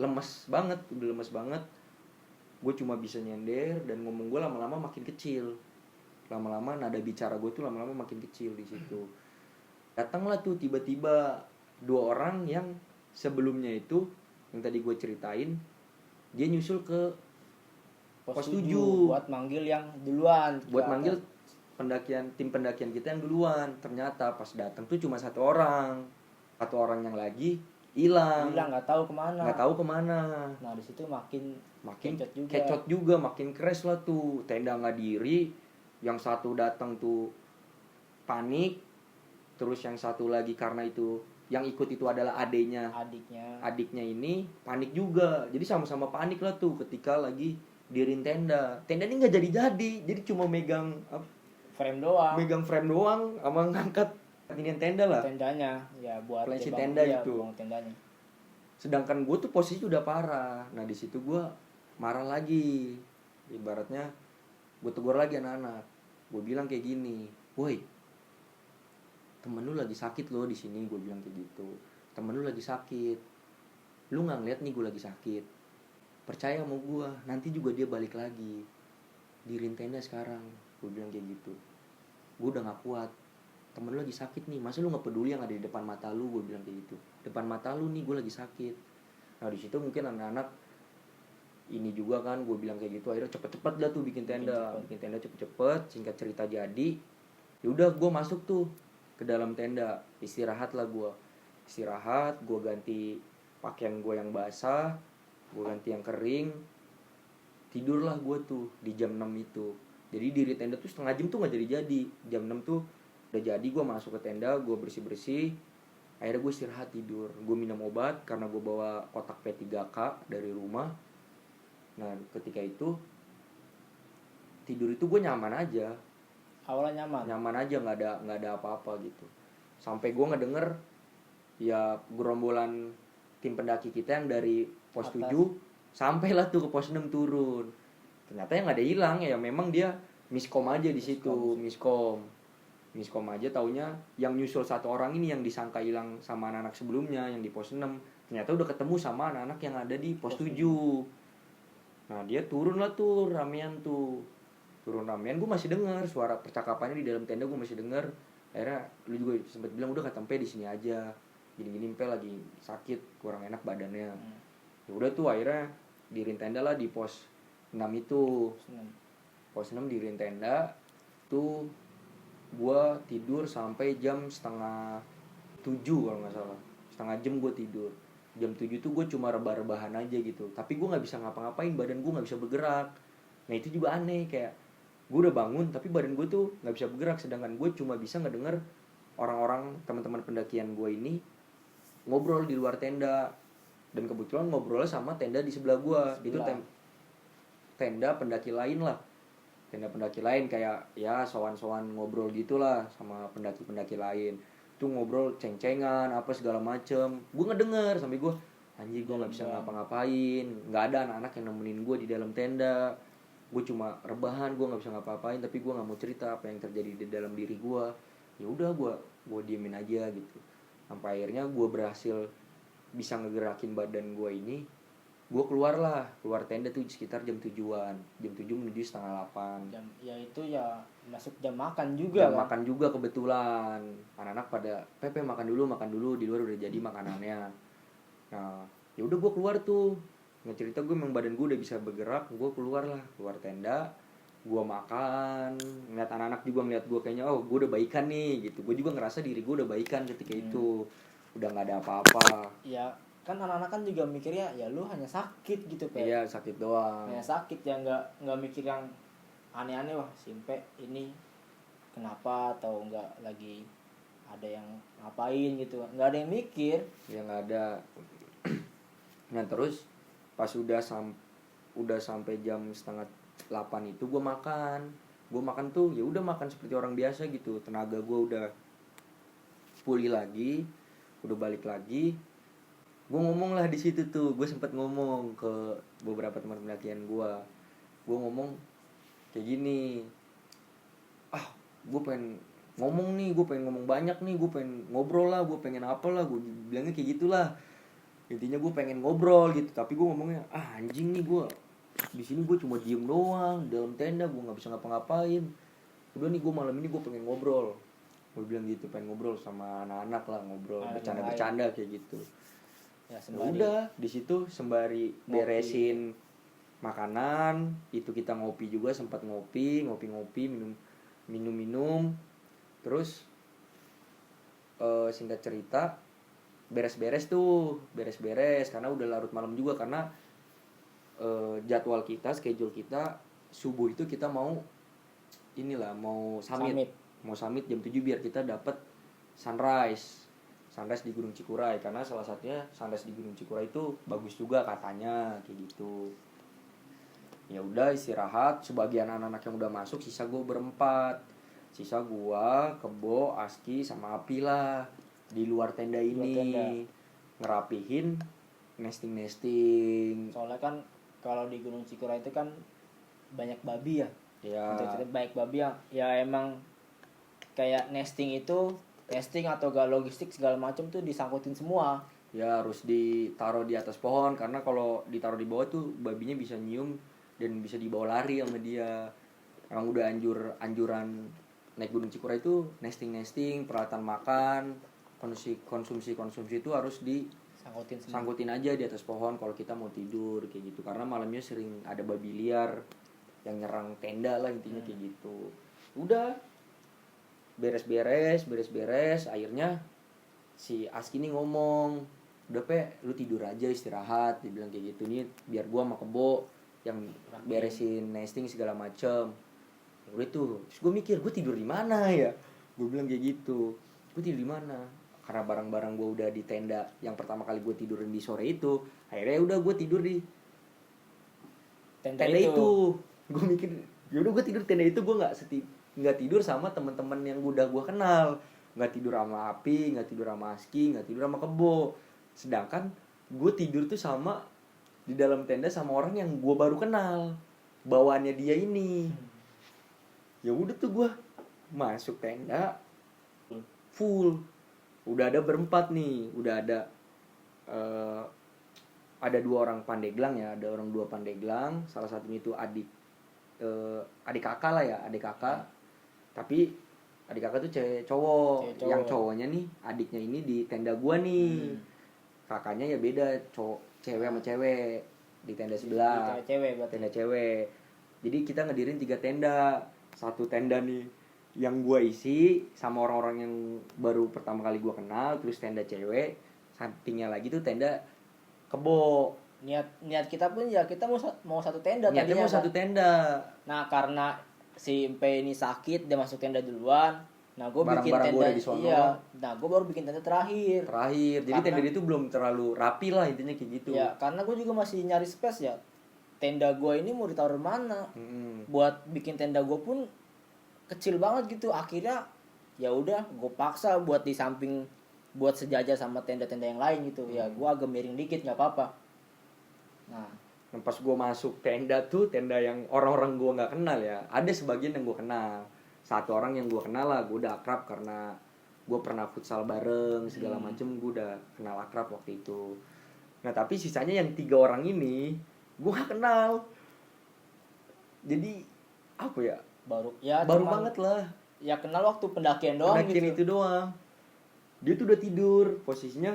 [SPEAKER 2] lemes banget. Gue cuma bisa nyender dan ngomong gue lama-lama makin kecil. Lama-lama nada bicara gue tuh lama-lama makin kecil di situ. Datanglah tuh tiba-tiba 2 orang yang sebelumnya itu yang tadi gue ceritain, dia nyusul ke pos 7
[SPEAKER 1] buat manggil yang duluan.
[SPEAKER 2] Buat manggil tim pendakian kita yang duluan. Ternyata pas datang tuh cuma 1 orang. 1 orang yang lagi hilang, nggak tahu kemana.
[SPEAKER 1] Nah di situ makin
[SPEAKER 2] kecot juga, makin crash lah tuh. Tenda nggak diri, yang satu datang tuh panik, terus yang satu lagi karena itu yang ikut itu adalah adiknya ini panik juga, jadi sama-sama panik lah tuh ketika lagi dirin tenda ini nggak jadi cuma megang
[SPEAKER 1] frame doang
[SPEAKER 2] sama ngangkat ini tenda lah,
[SPEAKER 1] tendanya ya buat
[SPEAKER 2] flashing tenda itu.
[SPEAKER 1] Tendanya.
[SPEAKER 2] Sedangkan gue tuh posisi udah parah. Nah di situ gue marah lagi, ibaratnya gue tegur lagi anak-anak. Gue bilang kayak gini, woi, temen lu lagi sakit loh di sini. Gue bilang kayak gitu, temen lu lagi sakit, lu nggak ngeliat nih gue lagi sakit, percaya sama gue, nanti juga dia balik lagi dirin tenda sekarang. Gue bilang kayak gitu, gue udah nggak kuat, temen lu lagi sakit nih, masa lu nggak peduli yang ada di depan mata lu. Gue bilang kayak gitu, depan mata lu nih gue lagi sakit. Nah di situ mungkin anak-anak ini juga kan, gue bilang kayak gitu, akhirnya cepet-cepet lah tuh bikin tenda cepet-cepet. Singkat cerita jadi, ya udah gue masuk tuh ke dalam tenda, istirahat, gue ganti pakaian gue yang basah, gue ganti yang kering, tidurlah gue tuh di jam 6 itu. Jadi diri tenda tuh setengah jam tuh nggak jadi jam 6 tuh udah jadi. Gue masuk ke tenda, gue bersih, akhirnya gue istirahat tidur. Gue minum obat karena gue bawa kotak P3K dari rumah. Nah ketika itu tidur itu gue nyaman aja,
[SPEAKER 1] awalnya
[SPEAKER 2] nyaman aja, nggak ada apa-apa gitu. Sampai gue ngedenger ya gerombolan tim pendaki kita yang dari pos 7 sampailah tuh ke pos 6 turun. Ternyata yang ada hilang ya, memang dia miskom aja di situ, miskom aja. Taunya yang nyusul satu orang ini yang disangka hilang sama anak-anak sebelumnya yang di pos 6, ternyata udah ketemu sama anak-anak yang ada di pos 7. Nah dia turun lah tuh ramean, gue masih dengar suara percakapannya di dalam tenda, gue masih dengar. Akhirnya lu juga sempat bilang udah kata Mpe di sini aja, gini Mpe lagi sakit, kurang enak badannya. Ya udah tuh akhirnya dirin tenda lah di pos 6 itu. Pos 6 dirin tenda tuh gue tidur sampai jam 6:30 kalau nggak salah, setengah jam gue tidur. Jam 7 tuh gue cuma rebah-rebahan aja gitu, tapi gue nggak bisa ngapa-ngapain, badan gue nggak bisa bergerak. Nah itu juga aneh, kayak gue udah bangun tapi badan gue tuh nggak bisa bergerak, sedangkan gue cuma bisa ngedenger orang-orang teman-teman pendakian gue ini ngobrol di luar tenda. Dan kebetulan ngobrolnya sama tenda di sebelah gue. Itu tenda pendaki lain lah, kayak ya sowan-sowan ngobrol gitulah sama pendaki-pendaki lain. Tuh ngobrol ceng-cengan apa segala macem, gue ngedenger sampai gue anjing, gue nggak bisa ngapa-ngapain, nggak ada anak-anak yang nemenin gue di dalam tenda. Gue cuma rebahan, gue nggak bisa ngapa-ngapain, tapi gue nggak mau cerita apa yang terjadi di dalam diri gue. Ya udah gue diemin aja gitu. Sampai akhirnya gue berhasil bisa ngegerakin badan gue ini. Gue keluar tenda tuh sekitar jam 7-an, jam 7 menuju setengah 8.
[SPEAKER 1] Ya itu ya masuk jam makan juga.
[SPEAKER 2] Makan juga kebetulan. Anak-anak pada Pepe makan dulu, di luar udah jadi makanannya. Nah ya udah gue keluar tuh, ngecerita gue memang badan gue udah bisa bergerak. Gue keluar tenda, gue makan, ngeliat anak-anak juga ngeliat gue kayaknya oh gue udah baikan nih gitu. Gue juga ngerasa diri gue udah baikan ketika itu, udah nggak ada apa-apa.
[SPEAKER 1] Ya kan anak-anak kan juga mikirnya ya lu hanya sakit gitu Pe.
[SPEAKER 2] Iya sakit doang.
[SPEAKER 1] Hanya sakit ya, nggak mikir yang aneh-aneh, wah Simpe ini kenapa, atau nggak lagi ada yang ngapain gitu, nggak ada yang mikir.
[SPEAKER 2] Ya nggak ada. Nah terus pas udah sampai jam 7:30 itu gue makan tuh ya udah makan seperti orang biasa gitu. Tenaga gue udah pulih lagi, udah balik lagi. Gue ngomong lah di situ tuh, gue sempet ngomong ke beberapa teman pendakian gue ngomong kayak gini, gue pengen ngomong banyak nih, gue pengen ngobrol lah, gue pengen apa lah, gue bilangnya kayak gitulah. Intinya gue pengen ngobrol gitu, tapi gue ngomongnya anjing nih, gue di sini gue cuma diem doang dalam tenda, gue nggak bisa ngapa-ngapain. Udah nih gue malam ini gue pengen ngobrol, gue bilang gitu, pengen ngobrol sama anak-anak lah, ngobrol bercanda kayak gitu. Ya udah di situ sembari beresin makanan itu kita ngopi juga, sempat ngopi minum. Terus singkat cerita beres-beres karena udah larut malam juga, karena schedule kita subuh itu kita mau summit jam 7 biar kita dapat sunrise sunrise di Gunung Cikuray, karena salah satunya sunrise di Gunung Cikuray itu bagus juga katanya kayak gitu. Ya udah istirahat, sebagian anak-anak yang udah masuk, sisa gue berempat. Sisa gua, Kebo, Aski sama Api lah di luar tenda ini ngerapihin nesting.
[SPEAKER 1] Soalnya kan kalau di Gunung Cikuray itu kan banyak babi ya.
[SPEAKER 2] Ya.
[SPEAKER 1] Untuk baik babi ya emang kayak nesting atau gak logistik segala macam tuh disangkutin semua.
[SPEAKER 2] Ya harus ditaruh di atas pohon, karena kalau ditaruh di bawah tuh babinya bisa nyium dan bisa dibawa lari sama dia. Emang udah anjuran naik Gunung Cikuray itu nesting, peralatan makan, konsumsi itu harus disangkutin aja di atas pohon kalau kita mau tidur kayak gitu, karena malamnya sering ada babi liar yang nyerang tenda lah intinya kayak gitu. Udah beres, akhirnya si Aski ini ngomong, udah Pe, lu tidur aja istirahat, dia bilang kayak gitu nih, biar gua sama Kebo yang beresin nesting segala macem. Udah tuh, terus gue mikir gue tidur di mana ya, gue bilang kayak gitu, gue tidur di mana, karena barang-barang gue udah di tenda yang pertama kali gue tidurin di sore itu. Akhirnya udah gue tidur di tenda itu. Gue mikir yaudah gue tidur di tenda itu, gue nggak tidur sama teman-teman yang udah gue kenal, nggak tidur sama Api, nggak tidur sama Aski, nggak tidur sama Kebo. Sedangkan gue tidur tuh sama di dalam tenda sama orang yang gue baru kenal, bawaannya dia ini. Ya udah tuh gue masuk tenda full, udah ada berempat nih, udah ada 2 orang Pandeglang ya, ada orang 2 Pandeglang, salah satunya itu adik kakak lah ya, adik kakak. Tapi adik kakak tuh cowok. Yang cowoknya nih, adiknya ini di tenda gua nih. Kakaknya ya beda, cewek sama cewek di tenda sebelah. Tenda cewek. Jadi kita ngedirin 3 tenda. Satu tenda nih yang gua isi sama orang-orang yang baru pertama kali gua kenal, terus tenda cewek. Sampingnya lagi tuh tenda Kebo.
[SPEAKER 1] Niat kita pun ya kita mau satu tenda.
[SPEAKER 2] Niatnya mau satu tenda.
[SPEAKER 1] Nah karena si Mpe ini sakit, dia masuk tenda duluan. Nah gue bikin tenda. Iya. Nah gue baru bikin tenda terakhir.
[SPEAKER 2] Jadi tenda itu belum terlalu rapi lah intinya kayak gitu.
[SPEAKER 1] Ya karena gue juga masih nyari space ya. Tenda gue ini mau ditaruh mana? Buat bikin tenda gue pun kecil banget gitu. Akhirnya ya udah gue paksa buat di samping, buat sejajar sama tenda-tenda yang lain gitu. Ya gue agak miring dikit nggak apa-apa. Nah
[SPEAKER 2] pas gue masuk tenda tuh, tenda yang orang-orang gue nggak kenal ya, ada sebagian yang gue kenal. Satu orang yang gue kenal lah, gue udah akrab karena gue pernah futsal bareng segala macem, gue udah kenal akrab waktu itu. Nah tapi sisanya yang 3 orang ini gue gak kenal. Jadi apa ya, baru banget lah.
[SPEAKER 1] Ya kenal waktu pendakian doang
[SPEAKER 2] gitu. Itu doang. Dia tuh udah tidur, posisinya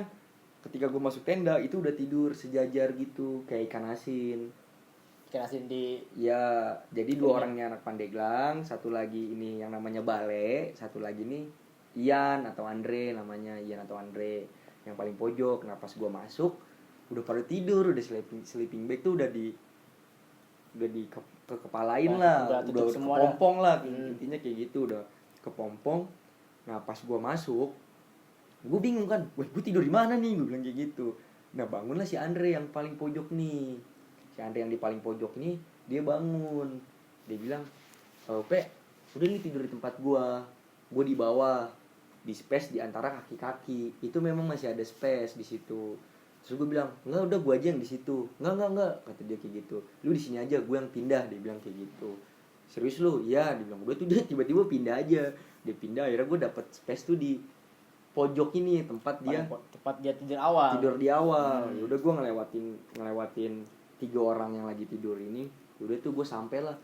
[SPEAKER 2] ketika gue masuk tenda itu udah tidur sejajar gitu kayak ikan asin
[SPEAKER 1] di
[SPEAKER 2] ya. Jadi 2 orangnya anak Pandeglang, satu lagi ini yang namanya Bale, satu lagi nih Ian atau Andre namanya, yang paling pojok. Nah pas gue masuk udah pada tidur, udah sleeping bag tuh udah di kepalain lah, udah kepompong lah intinya kayak gitu, udah kepompong. Nah pas gue masuk gue bingung kan, gue tidur di mana nih, gue bilang kayak gitu. Nah bangunlah si Andre yang paling pojok nih. Si Andre yang di paling pojok nih, dia bangun. Dia bilang, Pe, udah nih tidur di tempat gue di bawah, di space di antara kaki-kaki. Itu memang masih ada space di situ. Terus gue bilang, enggak, udah gue aja yang di situ. Enggak, kata dia kayak gitu. Lu di sini aja, gue yang pindah, dia bilang kayak gitu. Serius lu? Iya, dia bilang. Udah tuh dia tiba-tiba pindah aja. Dia pindah, akhirnya gue dapet space tuh di pojok ini, tempat dia tidur di awal. Udah gue ngelewatin 3 orang yang lagi tidur ini. Udah tuh gue sampai lah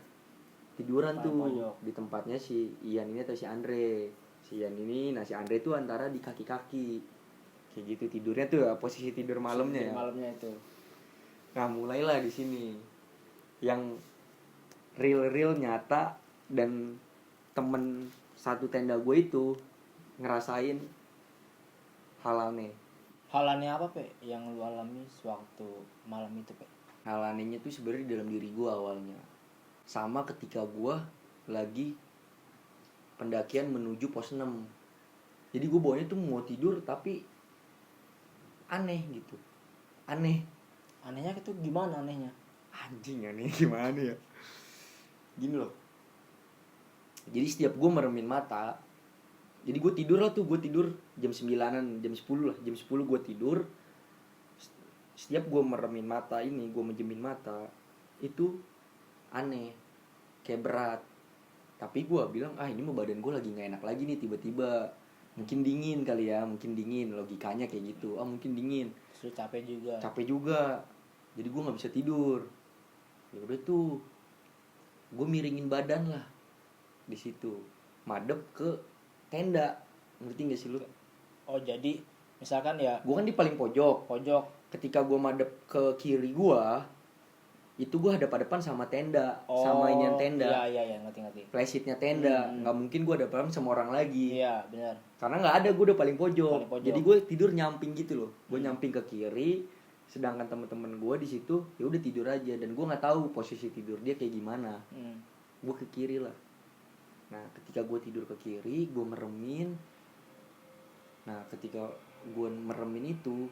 [SPEAKER 2] tiduran tuh pojok di tempatnya si Ian ini atau si Andre. Si Ian ini, nah si Andre tuh antara di kaki-kaki kayak gitu tidurnya tuh ya, posisi tidur malamnya
[SPEAKER 1] itu.
[SPEAKER 2] Nah mulailah di sini yang real nyata, dan temen satu tenda gue itu ngerasain hal aneh.
[SPEAKER 1] Hal aneh apa Pe yang lu alami sewaktu malam itu Pe?
[SPEAKER 2] Hal anehnya tuh sebenarnya di dalam diri gue awalnya, sama ketika gue lagi pendakian menuju pos 6. Jadi gue bawanya tuh mau tidur tapi aneh gitu, aneh.
[SPEAKER 1] Anehnya itu gimana anehnya?
[SPEAKER 2] Anjing, aneh gimana ya, gini loh. Jadi setiap gue meremin mata, jadi gue tidur lah tuh, gue tidur jam 9-an, jam 10 lah, jam 10 gue tidur. Setiap gue meremin mata ini, gue menjemin mata, itu aneh, kayak berat. Tapi gue bilang, ini mah badan gue lagi gak enak lagi nih tiba-tiba. Mungkin dingin kali ya, mungkin dingin, logikanya kayak gitu. Mungkin dingin.
[SPEAKER 1] Terus capek juga.
[SPEAKER 2] Capek juga. Jadi gue gak bisa tidur. Ya udah tuh, gue miringin badan lah di situ, madep ke tenda. Ngerti gak sih lu?
[SPEAKER 1] Oh jadi misalkan ya,
[SPEAKER 2] Gue kan di paling pojok. Ketika gue madep ke kiri gue, itu gue hadap-hadapan sama tenda, sama inian tenda.
[SPEAKER 1] Iya, ngerti.
[SPEAKER 2] Flashitnya tenda, nggak mungkin gue hadap-hadapan sama orang lagi.
[SPEAKER 1] Iya, benar.
[SPEAKER 2] Karena nggak ada, gue udah paling pojok. Jadi gue tidur nyamping gitu loh. Gue nyamping ke kiri, sedangkan teman-teman gue di situ ya udah tidur aja, dan gue nggak tahu posisi tidur dia kayak gimana. Gue ke kiri lah. Nah, ketika gue tidur ke kiri, gue meremin. Nah, ketika gue meremin itu,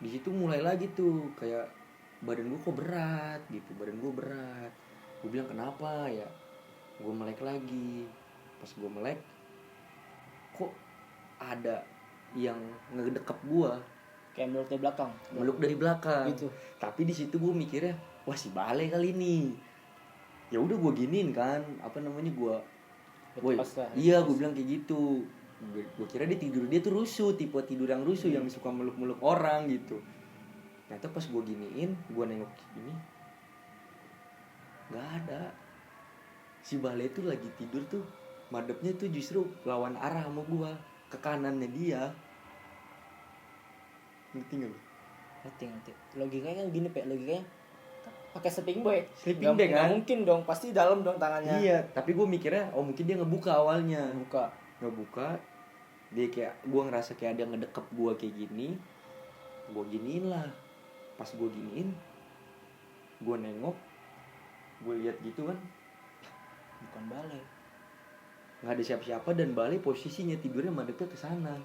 [SPEAKER 2] di situ mulai lagi tuh kayak badan gue kok berat gitu, badan gue berat. Gue bilang kenapa ya, gue melek lagi. Pas gue melek, kok ada yang ngedekap gue,
[SPEAKER 1] kayak
[SPEAKER 2] meluk dari belakang
[SPEAKER 1] gitu.
[SPEAKER 2] Tapi di situ gue mikirnya, wah si Bale kali ini. Ya udah gue giniin kan, iya gue bilang kayak gitu. Gue kira dia tidur, dia tuh rusuh, tipe tidur yang rusuh, yang suka meluk-meluk orang gitu. Ternyata pas gue giniin, gue nengok ini, nggak ada. Si Bale tuh lagi tidur tuh, madepnya tuh justru lawan arah sama gue, ke kanannya dia. Ngerti nggak lu?
[SPEAKER 1] Ngerti. Logikanya kan gini, logikanya pakai sleeping bag
[SPEAKER 2] Kan?
[SPEAKER 1] Nggak mungkin dong, pasti dalam dong tangannya.
[SPEAKER 2] Iya, tapi gue mikirnya, mungkin dia ngebuka awalnya.
[SPEAKER 1] Ngebuka.
[SPEAKER 2] Dia kayak, gue ngerasa kayak ada ngedekep gue kayak gini. Gue giniin lah. Pas gue giniin, gue nengok, gue lihat gitu kan,
[SPEAKER 1] bukan Bale,
[SPEAKER 2] nggak ada siapa-siapa, dan Bale posisinya tidurnya madepnya ke sana,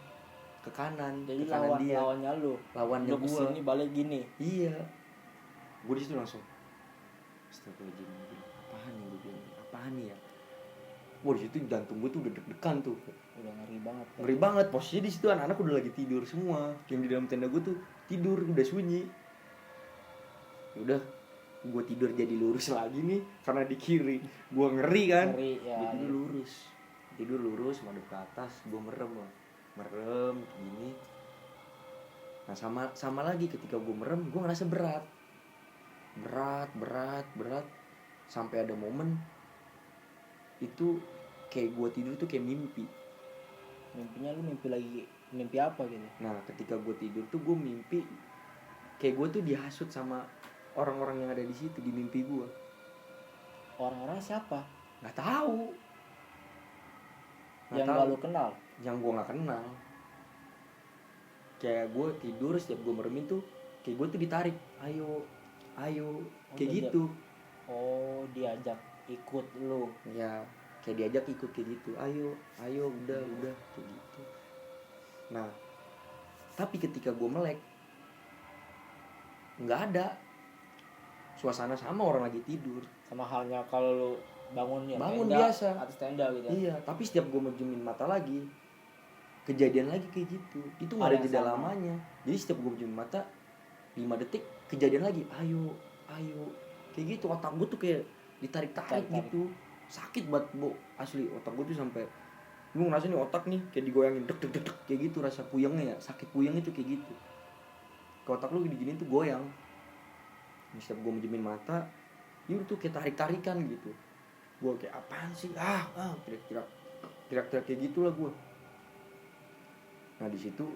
[SPEAKER 2] ke kanan.
[SPEAKER 1] Jadi
[SPEAKER 2] ke kanan dia.
[SPEAKER 1] lawannya gue kesini, Bale gini.
[SPEAKER 2] Iya, gue di situ langsung astagfirullahaladzim, apaan nih ya. Wah, di situ jantung gue tuh udah deg-degan tuh,
[SPEAKER 1] udah
[SPEAKER 2] ngeri banget. Posisinya di situ anak-anak udah lagi tidur semua, yang di dalam tenda gue tuh tidur udah sunyi. Udah, gue tidur jadi lurus lagi nih, karena di kiri gue ngeri kan.
[SPEAKER 1] Ya,
[SPEAKER 2] tidur lurus madep ke atas. Gue merem gini. Nah, sama lagi, ketika gue merem, gue ngerasa berat, sampai ada momen itu kayak gue tidur tuh kayak mimpi.
[SPEAKER 1] Mimpinya lu mimpi apa gitu?
[SPEAKER 2] Nah, ketika gue tidur tuh gue mimpi kayak gue tuh dihasut sama orang-orang yang ada di situ di mimpi gue.
[SPEAKER 1] Orang-orang siapa?
[SPEAKER 2] Nggak tahu.
[SPEAKER 1] Yang nggak lu kenal?
[SPEAKER 2] Yang gue nggak kenal. Kayak gue tidur, setiap gue meremin tuh kayak gue tuh ditarik, ayo, kayak gitu.
[SPEAKER 1] Diajak ikut lu?
[SPEAKER 2] Ya, kayak diajak ikut kayak gitu, ayo, udah kayak gitu. Nah, tapi ketika gue melek, nggak ada. Suasana sama orang lagi tidur.
[SPEAKER 1] Sama halnya kalau lu bangun
[SPEAKER 2] tenda, biasa
[SPEAKER 1] atas tenda gitu.
[SPEAKER 2] Iya, tapi setiap gue menjemin mata lagi, kejadian lagi kayak gitu. Itu nggak ada jeda lamanya. Jadi setiap gue menjemin mata 5 detik kejadian lagi, ayo, kayak gitu. Otak gue tuh kayak ditarik gitu, sakit banget, Bu, asli. Otak gue tuh sampai gue ngerasa nih otak nih kayak digoyangin dek kayak gitu. Rasa puyengnya ya, sakit puyengnya tuh kayak gitu. Ke otak lu gini-gini tuh goyang. Setiap gue menjemin mata, itu tuh kayak tarik-tarikan gitu. Gue kayak apaan sih, teriak-teriak kayak gitulah gue. Nah, di situ,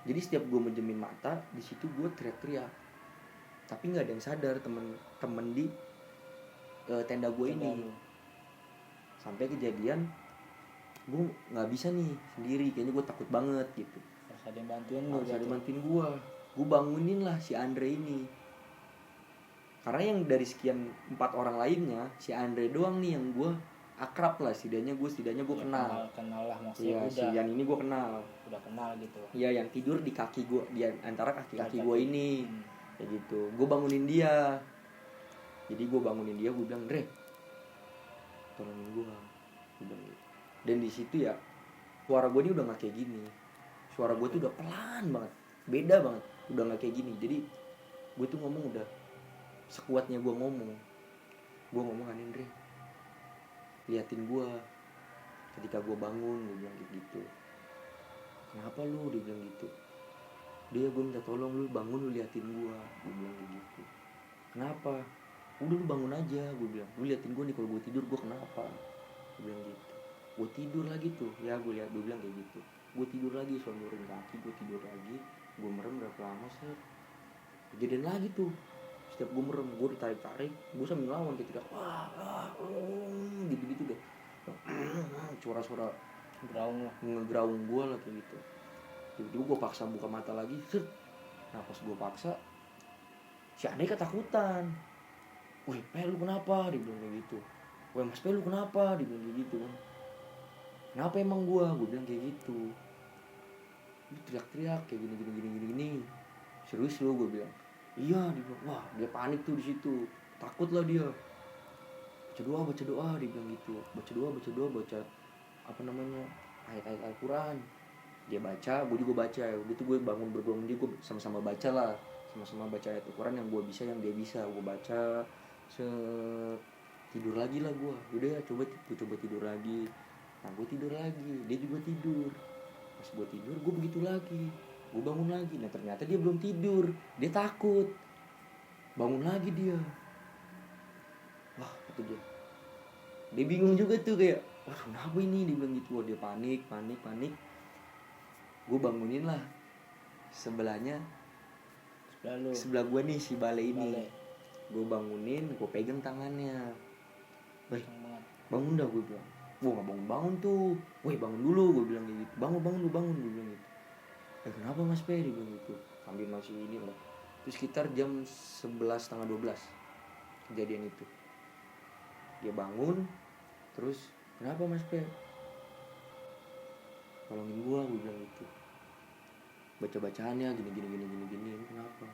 [SPEAKER 2] jadi setiap gue menjemin mata, di situ gue teriak-teriak, tapi nggak ada yang sadar temen di tenda gue ini. Sampai kejadian gue nggak bisa nih sendiri, kayaknya gue takut banget gitu.
[SPEAKER 1] Harus ada yang bantuin lu.
[SPEAKER 2] Harus ada yang bantuin gue bangunin lah si Andre ini. Karena yang dari sekian 4 orang lainnya, si Andre doang nih yang gue akrab lah, setidaknya gue kenal.
[SPEAKER 1] Kenal lah maksudnya.
[SPEAKER 2] Iya, si Yan ini gue kenal.
[SPEAKER 1] Udah kenal gitu.
[SPEAKER 2] Iya, yang tidur di kaki gue, di antara kaki gue ini.
[SPEAKER 1] Hmm.
[SPEAKER 2] Kayak gitu. Gue bangunin dia. Jadi gue bangunin dia, gue bilang, "Dre, tolongin gue." Gue bilang gitu. Dan di situ ya, suara gue ini udah gak kayak gini. Suara gue tuh udah pelan banget, beda banget, udah gak kayak gini. Jadi gue tuh ngomong udah sekuatnya gue ngomong. Gue ngomong, "Andre, liatin gue ketika gue bangun." Gue bilang gitu. "Kenapa lu?" Dia bilang gitu. "Dia, gue minta tolong lu bangun, lu liatin gue." Gue bilang gitu. "Kenapa?" "Udah lu bangun aja." Gue bilang, "Lu liatin gue nih, kalau gue tidur gue kenapa?" Gue bilang gitu. Gue tidur lagi tuh, ya gue lihat, gue bilang kayak gitu. Gue tidur lagi, sondorin kaki, gue tidur lagi. Gue merem berapa lama sih, kejadian lagi tuh. Setiap gue merem, gue ditarik-tarik, gue sambil ngelawan kayak tidak, gitu-gitu deh. Suara-suara ngegraung gue lah kayak gitu. Tiba-tiba gue paksa buka mata lagi, set. Nah pas gue paksa, si Ade ketakutan. "Wih, Pe, lu kenapa?" Dia bilang kayak gitu. "Wih, Mas Pe, lu kenapa?" Dia bilang kayak gitu kan. "Kenapa emang gue bilang kayak gitu. Lu teriak-teriak kayak gini. Serius lu?" Gue bilang. "Iya." Dia bilang, "Wah, dia panik tuh di situ. Takut lah dia. Baca doa." Dia bilang gitu. Baca doa, apa namanya, ayat-ayat Al-Quran. Dia baca, gue juga baca. Udah tuh gue bangun berbangun dia, gue sama-sama baca lah. Sama-sama baca ayat Al-Quran yang gue bisa, yang dia bisa. Gue baca, tidur lagi lah gue. Udah ya, coba tidur lagi. Nah gue tidur lagi, dia juga tidur. Pas gue tidur, gue begitu lagi. Gue bangun lagi. Nah ternyata dia belum tidur, dia takut. Bangun lagi dia. Wah, itu dia bingung juga tuh, kayak, "Wah, kenapa ini?" Dia bilang gitu. Wah, dia panik. Gue bangunin lah sebelahnya, sebelah gue nih, si Bale ini. Gue bangunin, gue pegang tangannya. "Woi, bangun dah," gue bilang. "Gue gak bangun tuh." "Woi, bangun dulu," gue bilang kayak gitu. Bangun, gue bilang gitu. "Kenapa Mas Pe?" Dia bilang gitu. Sambil masih ini lah. Terus sekitar jam 11, setengah 12 kejadian itu. Dia bangun, terus, "Kenapa Mas Pe?" "Tolongin gue bilang gitu. Baca-bacaannya gini. "Kenapa?"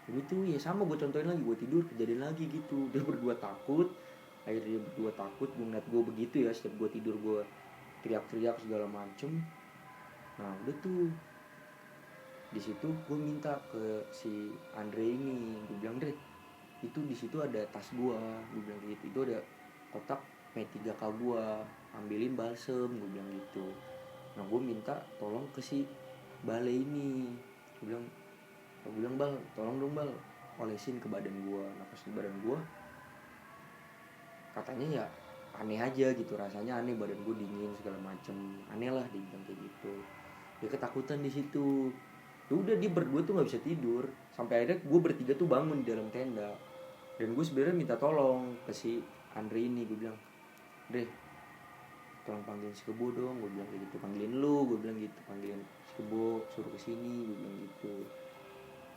[SPEAKER 2] Itu ya sama, gue contohin lagi, gue tidur kejadian lagi gitu. Dia berdua takut. Akhirnya dia berdua takut, gue ngeliat gue begitu ya. Setiap gue tidur gue teriak-teriak segala macem. Nah udah tuh, di situ gue minta ke si Andre ini. Gue bilang, "Dre, itu di situ ada tas gue." Gue bilang gitu. "Itu ada kotak P3K gue, ambilin balsem." Gue bilang gitu. Nah gue minta tolong ke si Bale ini. Gue bilang, "Bal, tolong dong Bal, olesin ke badan gue." Nah pas di badan gue, katanya ya aneh aja gitu, rasanya aneh, badan gue dingin segala macem, aneh lah, dia bilang kayak gitu. Dia ketakutan di situ. Udah, dia berdua tuh nggak bisa tidur. Sampai akhirnya gue bertiga tuh bangun di dalam tenda. Dan gue sebenarnya minta tolong ke si Andre ini. Gue bilang, "Dre, tolong panggilin si Kebo dong." Gue bilang kayak gitu. "Panggilin lu," gue bilang gitu. "Panggilin si Kebo, suruh kesini." Gue bilang gitu.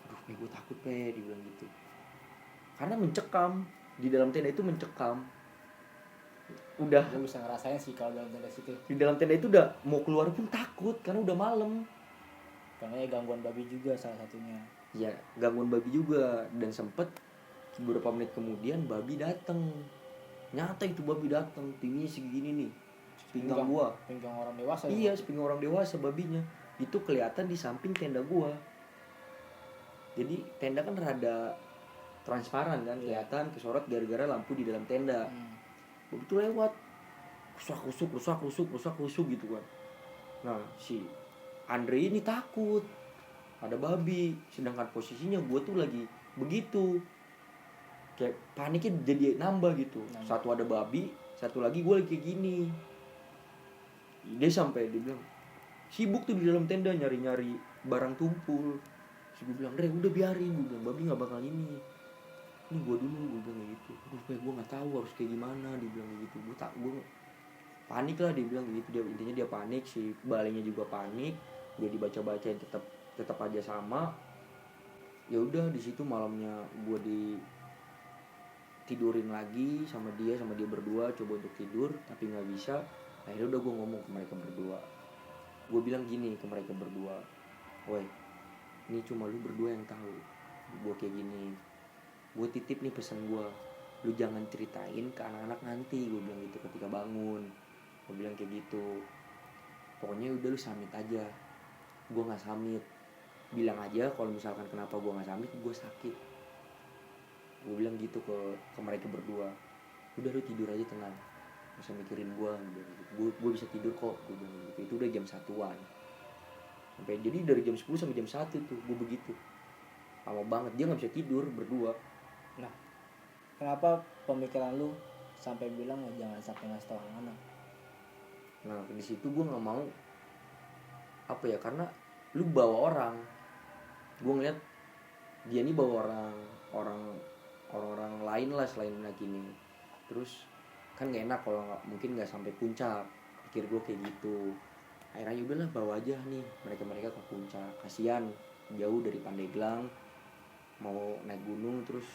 [SPEAKER 2] "Aduh, gue takut Pe," dia bilang gitu. Karena mencekam, di dalam tenda itu mencekam. Udah,
[SPEAKER 1] gue bisa ngerasain sih kalau dalam tenda situ.
[SPEAKER 2] di dalam tenda itu udah mau keluar pun takut karena udah malam.
[SPEAKER 1] Karena ya gangguan babi juga salah satunya.
[SPEAKER 2] Ya, gangguan babi juga. Dan sempet beberapa menit kemudian babi datang. Nyata itu babi datang, tingginya segini nih, sepinggang gua.
[SPEAKER 1] Pinggang orang dewasa.
[SPEAKER 2] Iya, sepinggang orang dewasa babinya. Itu kelihatan di samping tenda gua. Jadi tenda kan rada transparan kan, kelihatan kesorot gara-gara lampu di dalam tenda. Begitu lewat, rusak gitu kan. Nah si Andre ini takut ada babi, sedangkan posisinya gue tuh lagi begitu, kayak paniknya jadi nambah gitu. Satu ada babi, satu lagi gue lagi kayak gini. Dia bilang sibuk tuh di dalam tenda nyari barang tumpul. Terus gue bilang, "Dre, udah biarin," gue bilang, "babi nggak bakal ini gue dulu," gue bilang kayak gitu. "Aduh, gue nggak tahu harus kayak gimana," dia bilang kayak gitu. Gue panik lah, dia bilang gitu. Dia intinya dia panik, si balenya juga panik. Dia dibaca-bacain tetap aja sama. Ya udah, di situ malamnya gue tidurin lagi sama dia berdua, coba untuk tidur tapi nggak bisa. Akhirnya udah gue ngomong ke mereka berdua, gue bilang gini ke mereka berdua, woi, ini cuma lu berdua yang tahu gue kayak gini. Gue titip nih pesan gue, lu jangan ceritain ke anak-anak nanti, gue bilang gitu ketika bangun. Gue bilang kayak gitu, pokoknya udah lu samit aja. Gue nggak samit, bilang aja kalau misalkan kenapa gue nggak samit, gue sakit. Gue bilang gitu ke mereka berdua, udah lu tidur aja tenang, gak usah mikirin gue. Gue bisa tidur kok, gue bilang gitu. Itu udah jam 1-an, sampai jadi dari jam 10 sampai jam 1 tuh gue begitu lama banget, dia nggak bisa tidur berdua.
[SPEAKER 1] Nah, kenapa pemikiran lu sampai bilang ya jangan sampai ngasih tahu anak-anak?
[SPEAKER 2] Nah di situ gue nggak mau apa ya, karena lu bawa orang, gue ngeliat dia nih bawa orang lain lah selain anak ini. Terus kan nggak enak kalau mungkin nggak sampai puncak, pikir gue kayak gitu. Akhirnya udahlah bawa aja nih mereka ke puncak, kasihan jauh dari Pandeglang mau naik gunung, terus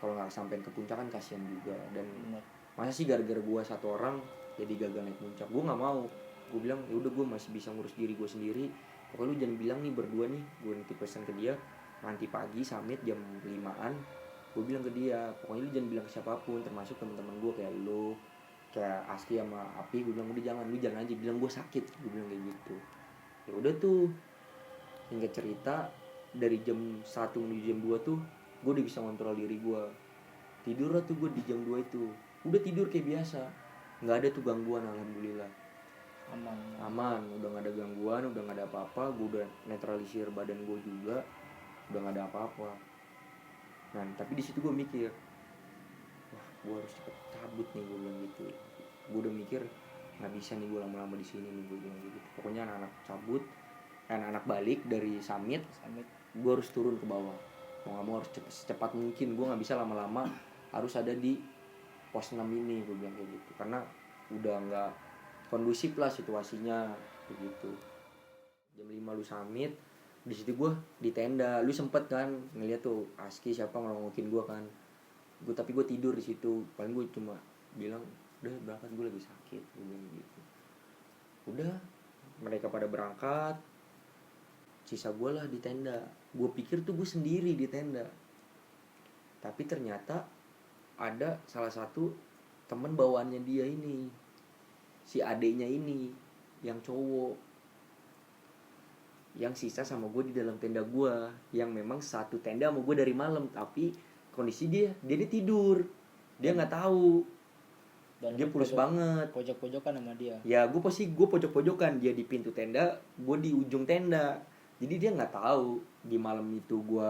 [SPEAKER 2] kalau nggak sampai ke puncak kan kasihan juga. Dan
[SPEAKER 1] Bener.
[SPEAKER 2] masa sih gara-gara gue satu orang jadi gagal naik puncak? Gue nggak mau. Gue bilang ya udah, gue masih bisa ngurus diri gue sendiri, pokoknya lu jangan bilang nih berdua nih. Gue nitip pesan ke dia, nanti pagi summit jam 5-an, gue bilang ke dia pokoknya lu jangan bilang ke siapapun, termasuk teman-teman gue kayak lu, kayak Aski sama Api. Gue bilang udah jangan, lu jangan aja bilang gue sakit, gue bilang kayak gitu. Ya udah tuh, hingga cerita dari jam 1 menuju jam 2 tuh gue udah bisa kontrol diri gue. Tidur lah tuh gue di jam 2 itu, udah tidur kayak biasa, nggak ada tuh gangguan, alhamdulillah. Aman, udah nggak ada gangguan, udah nggak ada apa-apa. Gue udah netralisir badan gue juga, udah nggak ada apa-apa. Nah tapi di situ gue mikir, wah gue harus cepet cabut nih, gue bilang gitu. Gue udah mikir nggak bisa nih gue lama-lama di sini nih, gue bilang gitu. Pokoknya anak-anak cabut, anak-anak balik dari summit, gue harus turun ke bawah. Mau nggak mau harus secepat mungkin, gue nggak bisa lama-lama harus ada di pos 6 ini, gue bilang kayak gitu, karena udah nggak kondusif lah situasinya begitu. Jam 5 lu summit, di situ gue di tenda. Lu sempet kan ngeliat tuh Aski siapa ngelongokin gue kan, tapi gue tidur di situ. Paling gue cuma bilang udah berangkat, gue lagi sakit, gue bilang gitu. Udah mereka pada berangkat, sisa gue lah di tenda. Gue pikir tuh gue sendiri di tenda, tapi ternyata ada salah satu temen bawaannya dia ini, si adeknya ini yang cowok, yang sisa sama gue di dalam tenda gue, yang memang satu tenda sama gue dari malam. Tapi kondisi dia tidur, dia nggak tahu. Dan dia pulas banget,
[SPEAKER 1] pojok-pojokan sama dia.
[SPEAKER 2] Ya gue pojok-pojokan, dia di pintu tenda, gue di ujung tenda. Jadi dia nggak tahu di malam itu gue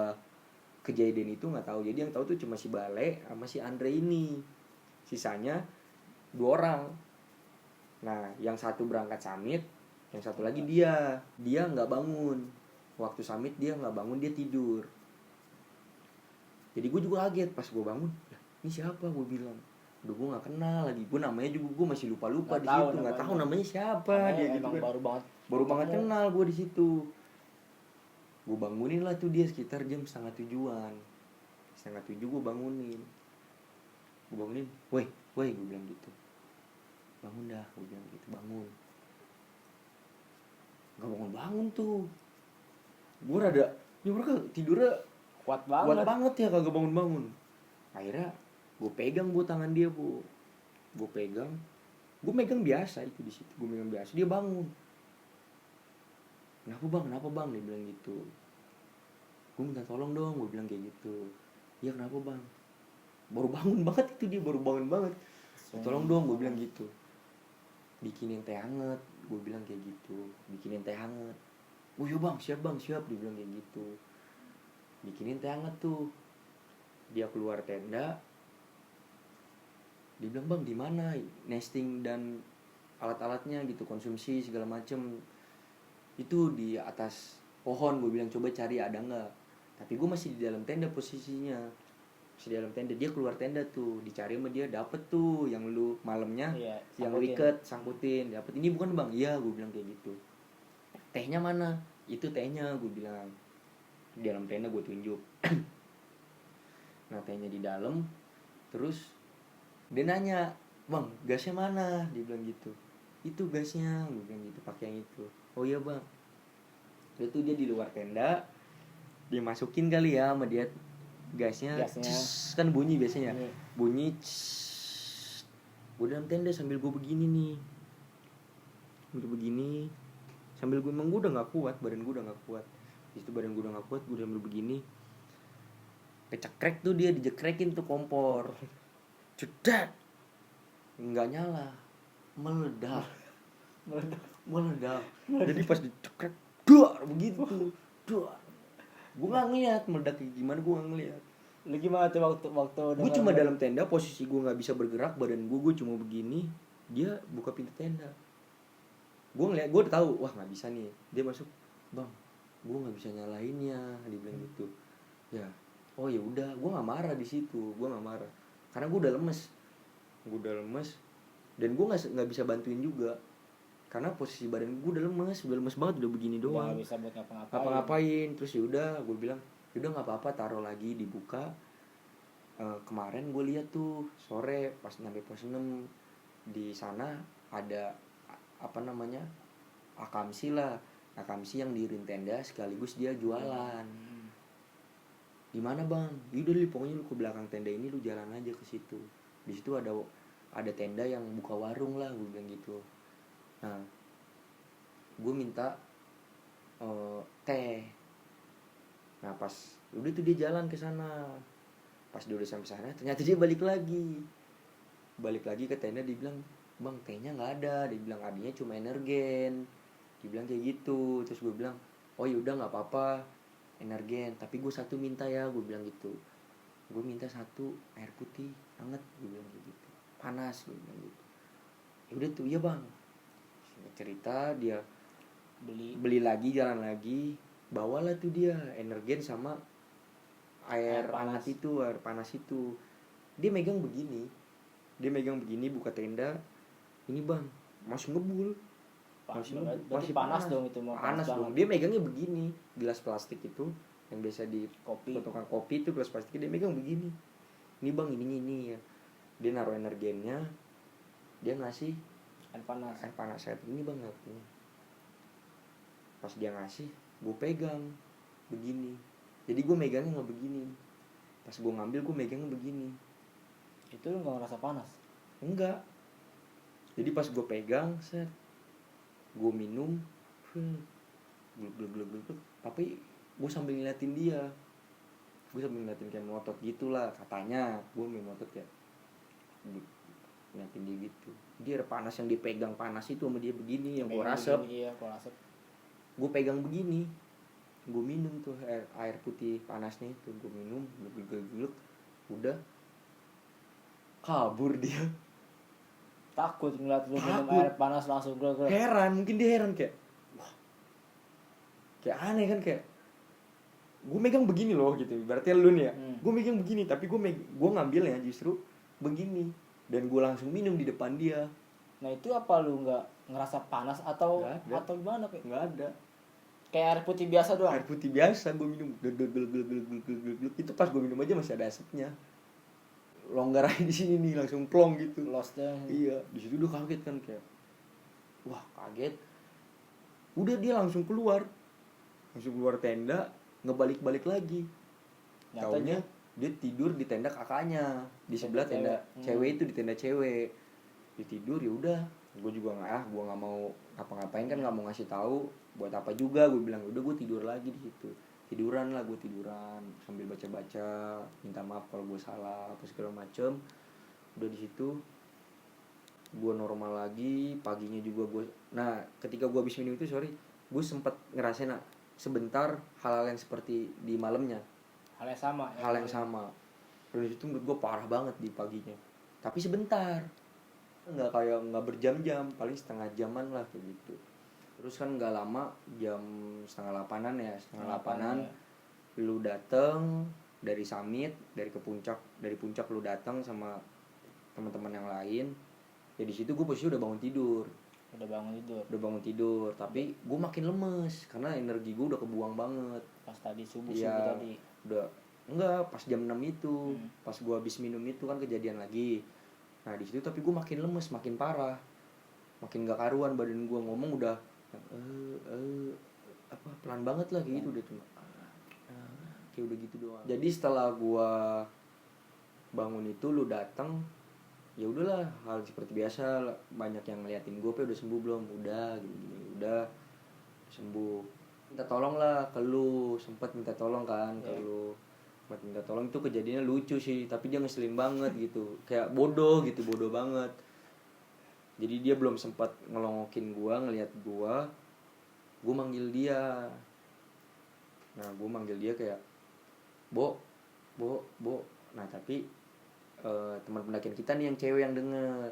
[SPEAKER 2] kejadian itu, nggak tahu. Jadi yang tahu tuh cuma si Bale sama si Andre ini, sisanya 2 orang. Nah yang satu berangkat summit, yang satu lagi dia nggak bangun waktu summit, dia nggak bangun, dia tidur. Jadi gue juga kaget pas gue bangun, ini siapa, gue bilang. Udah gue nggak kenal lagi, gue namanya juga gue masih lupa di situ, nggak tahu namanya siapa. Dia gitu kan, baru banget kenal gue di situ. Gue bangunin lah tuh dia sekitar jam 6:30-an, 6:30 gue bangunin. Woi gue bilang gitu, bangun dah, gue bilang gitu, bangun. Gak bangun tuh, gue rada, ya mereka tidurnya
[SPEAKER 1] kuat
[SPEAKER 2] banget ya, kagak bangun. Akhirnya gue pegang tangan dia, gue megang biasa itu di situ, gue megang biasa. Dia bangun, kenapa bang, dia bilang gitu. Gue minta tolong dong, gue bilang kayak gitu. Ya kenapa bang, baru bangun banget itu dia, tolong dong, gue bilang gitu. Bikinin teh hangat, gue bilang kayak gitu, bikinin teh hangat. Oh iya bang, siap, dia bilang kayak gitu. Bikinin teh hangat tuh. Dia keluar tenda, dia bilang bang di mana nesting dan alat-alatnya gitu, konsumsi segala macem itu di atas pohon. Gue bilang coba cari ada nggak. Tapi gue masih di dalam tenda posisinya, masih di dalam tenda. Dia keluar tenda tuh, dicari sama dia, dapet tuh yang lu malamnya, yang lu iket sangkutin, dapet. Ini bukan bang? Iya, gue bilang kayak gitu. Tehnya mana? Itu tehnya, gue bilang. Di dalam tenda gue tunjuk. Nah tehnya di dalam. Terus dia nanya, bang gasnya mana, dia bilang gitu. Itu gasnya, gue bilang gitu, pakai yang itu. Oh iya bang. Itu dia di luar tenda, dia masukin kali ya sama dia gasnya. Css, kan bunyi biasanya, bunyi gue dalam tenda sambil gue begini nih, sambil gue emang gue udah nggak kuat, badan gue udah nggak kuat. Di situ badan gue udah nggak kuat, gue sambil begini, kecekrek tuh dia, dijekrekin tuh kompor, cedak, nggak nyala, meledak. Jadi pas dicekrek, duar begitu, duar. Gue nggak ngeliat meledak kayak gimana, gue nggak ngeliat.
[SPEAKER 1] Lu gimana tuh waktu
[SPEAKER 2] Gue cuma dalam tenda, posisi gue nggak bisa bergerak, badan gue cuma begini. Dia buka pintu tenda, gue ngeliat, gue udah tahu, wah nggak bisa nih. Dia masuk, bang, gue nggak bisa nyalainnya, dia bilang gitu. Ya, oh ya udah, gue nggak marah di situ, gue nggak marah, karena gue udah lemes, dan gue nggak bisa bantuin juga, karena posisi badan gue udah lemes banget, udah begini doang,
[SPEAKER 1] nggak bisa buat
[SPEAKER 2] ngapa-ngapain. Terus ya udah, gue bilang, yaudah nggak apa-apa, taruh lagi, dibuka. Kemarin gue lihat tuh sore pas nyampe pos 6 di sana ada apa namanya, akamsi yang diirin tenda sekaligus dia jualan. Di mana bang? Yaudah li, pokoknya lu ke belakang tenda ini, lu jalan aja ke situ. Di situ ada tenda yang buka warung lah, gue bilang gitu. Nah, gue minta teh. Nah pas udah tuh dia jalan ke sana. Pas dia udah sampai sana, ternyata dia balik lagi ke tenda. Dia bilang, bang tehnya nggak ada. Dia bilang adanya cuma energen. Dia bilang kayak gitu. Terus gue bilang, oh yaudah nggak apa-apa, energen, tapi gue satu minta ya, gue bilang gitu. Gue minta satu air putih hangat, gue bilang kayak gitu, panas, gue bilang gitu. Yaudah tuh, iya bang. Cerita dia beli lagi, jalan lagi, bawalah tuh dia energen sama air panas itu. Dia megang begini, buka tenda. Ini bang, masih ngebul,
[SPEAKER 1] masih panas dong itu,
[SPEAKER 2] panas dong. Dia megangnya begini, gelas plastik itu yang biasa di tukang kopi itu, gelas plastik dia megang begini. Ini bang, ini ya. Dia naruh energennya, dia ngasih air panas saya ini bang, artinya. Pas dia ngasih, gue pegang begini. Jadi gue megangnya nggak begini. Pas gue ngambil, gue megangnya begini.
[SPEAKER 1] Itu lu nggak ngerasa panas?
[SPEAKER 2] Enggak. Jadi pas gue pegang, set, gue minum, gluk. Tapi gue sambil ngeliatin dia. Gue sambil ngeliatin kayak melotot gitulah katanya. Gue melotot kayak ngeliatin dia gitu. Dia panas yang dipegang panas itu sama dia begini, yang gue rasep. Gue pegang begini. Gue minum tuh air putih panasnya itu, gue minum, gluk, udah kabur dia.
[SPEAKER 1] Takut ngeliat lu minum air panas langsung gluk.
[SPEAKER 2] Mungkin dia heran kayak, wah, kayak aneh kan, kayak gue megang begini loh gitu, berarti lu nih ya, gue megang begini, tapi gue ngambilnya justru begini, dan gue langsung minum di depan dia.
[SPEAKER 1] Nah itu apa lu nggak ngerasa panas atau gimana kayak?
[SPEAKER 2] Nggak ada.
[SPEAKER 1] Kayak air putih biasa doang.
[SPEAKER 2] Air putih biasa gue minum, gluk. Itu pas gue minum aja masih ada asapnya. Longgar aja di sini nih, langsung plong gitu.
[SPEAKER 1] Lost deh.
[SPEAKER 2] Iya, di situ udah kaget kan, kayak, wah kaget. Udah dia langsung keluar tenda, ngebalik lagi. Taunya dia tidur di tenda kakaknya, di sebelah tenda cewek itu, di tenda cewek. Dia tidur, ya udah. Gue juga gue nggak mau ngapa-ngapain kan, nggak mau ngasih tahu buat apa juga. Gue bilang udah, gue tidur lagi di situ. Tiduran sambil baca-baca, minta maaf kalau gue salah apa segala macem. Udah di situ gue normal lagi. Paginya juga gue, nah ketika gue habis minum itu, gue sempat ngerasain sebentar hal-hal yang seperti di malamnya, hal yang sama. Terus itu menurut gue parah banget di paginya, tapi sebentar, nggak berjam-jam, paling setengah jaman lah kayak gitu. Terus kan nggak lama, jam setengah 8-an ya, lu dateng dari summit, dari puncak lu datang sama teman-teman yang lain. Ya di situ gue posisi udah bangun tidur, tapi gue makin lemes karena energi gue udah kebuang banget
[SPEAKER 1] pas tadi subuh tadi.
[SPEAKER 2] Udah Enggak, pas jam 6 itu. Pas gue habis minum itu kan kejadian lagi. Nah di situ tapi gue makin lemes, makin parah, makin gak karuan badan gue, ngomong udah apa pelan banget lah kayak gitu, udah cuma kayak udah gitu doang. Jadi setelah gue bangun itu lu datang, ya udahlah, hal seperti biasa, banyak yang ngeliatin gue, udah sembuh belum, udah gini, udah sembuh. Minta tolong lah ke lu, sempat minta tolong kan ke lu, buat minta tolong. Itu kejadiannya lucu sih, tapi dia ngeselin banget gitu, kayak bodoh gitu, bodoh banget. Jadi dia belum sempat ngelongokin gua, ngelihat gua manggil dia. Nah gua manggil dia kayak bo. Nah tapi teman pendakian kita nih yang cewek yang denger,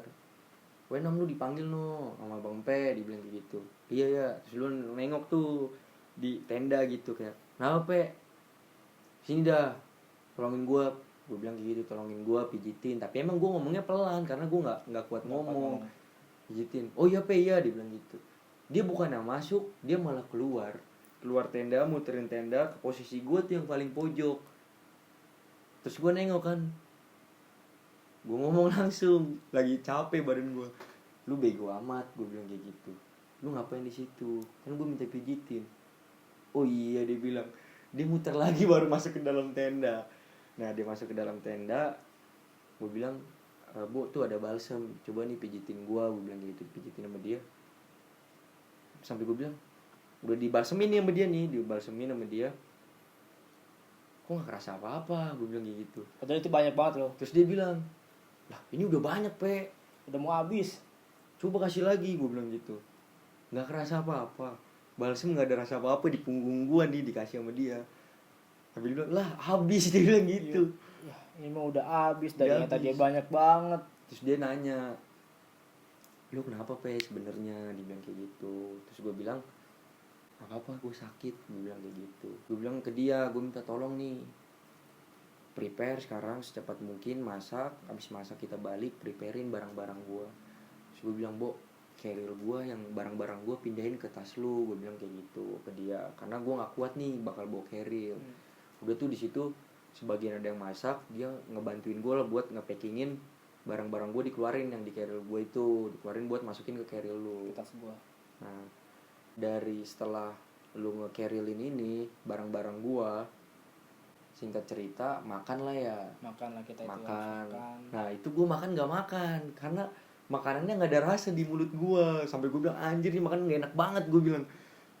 [SPEAKER 2] Nam lu dipanggil no sama Bang Pe, dibilang kayak gitu. Iya ya, terus lu nengok tuh di tenda gitu kayak, nah Pe, sini dah, tolongin gue bilang kayak gitu, tolongin gue pijitin. Tapi emang gue ngomongnya pelan karena gue nggak kuat ngomong. Pijitin, oh iya Pe, iya, dibilang gitu. Dia bukan yang masuk, dia malah keluar tenda, muterin tenda ke posisi gue tuh yang paling pojok. Terus gue nengok kan, gue ngomong langsung, lagi capek badan gue, lu bego amat, gue bilang kayak gitu, lu ngapain di situ, kan gue minta pijitin. Oh iya, dia bilang, dia muter lagi baru masuk ke dalam tenda. Nah dia masuk ke dalam tenda, gue bilang, Bu tuh ada balsam, coba nih pijitin gue bilang gitu, pijitin sama dia. Sampai gue bilang, udah dibalsemin nih sama dia nih, dibalsemin sama dia, kok gak kerasa apa-apa, gue bilang kayak gitu.
[SPEAKER 1] Padahal itu banyak banget loh.
[SPEAKER 2] Terus dia bilang, lah ini udah banyak Pe,
[SPEAKER 1] udah mau habis,
[SPEAKER 2] coba kasih lagi, gue bilang gitu. Gak kerasa apa-apa, balsam gak ada rasa apa-apa di punggung gue nih, dikasih sama dia. Tapi dia bilang, lah habis, dia bilang gitu.
[SPEAKER 1] Ya, ini mah udah habis, dari tadi banyak banget.
[SPEAKER 2] Terus dia nanya, lu kenapa Pe sebenarnya, dibilang kayak gitu. Terus gue bilang, apa gue sakit, gue bilang kayak gitu. Gue bilang ke dia, gue minta tolong nih, prepare sekarang secepat mungkin, masak, habis masak kita balik, preparein barang-barang gue. Terus gue bilang, Bo, carrier gue yang barang-barang gue pindahin ke tas lu, gue bilang kayak gitu ke dia, karena gue nggak kuat nih bakal bawa carrier. Udah tuh di situ sebagian ada yang masak, dia ngebantuin gue lah buat ngepackingin barang-barang gue, dikeluarin yang di carrier gue itu, dikeluarin buat masukin ke carrier lu,
[SPEAKER 1] tas gue.
[SPEAKER 2] Nah dari setelah lu nge-carrierin ini barang-barang gue, singkat cerita makan lah ya,
[SPEAKER 1] makan lah kita itu
[SPEAKER 2] makan.
[SPEAKER 1] Nah
[SPEAKER 2] itu gue makan nggak makan karena makanannya nggak ada rasa di mulut gue. Sampai gue bilang, anjir ini makan nggak enak banget, gue bilang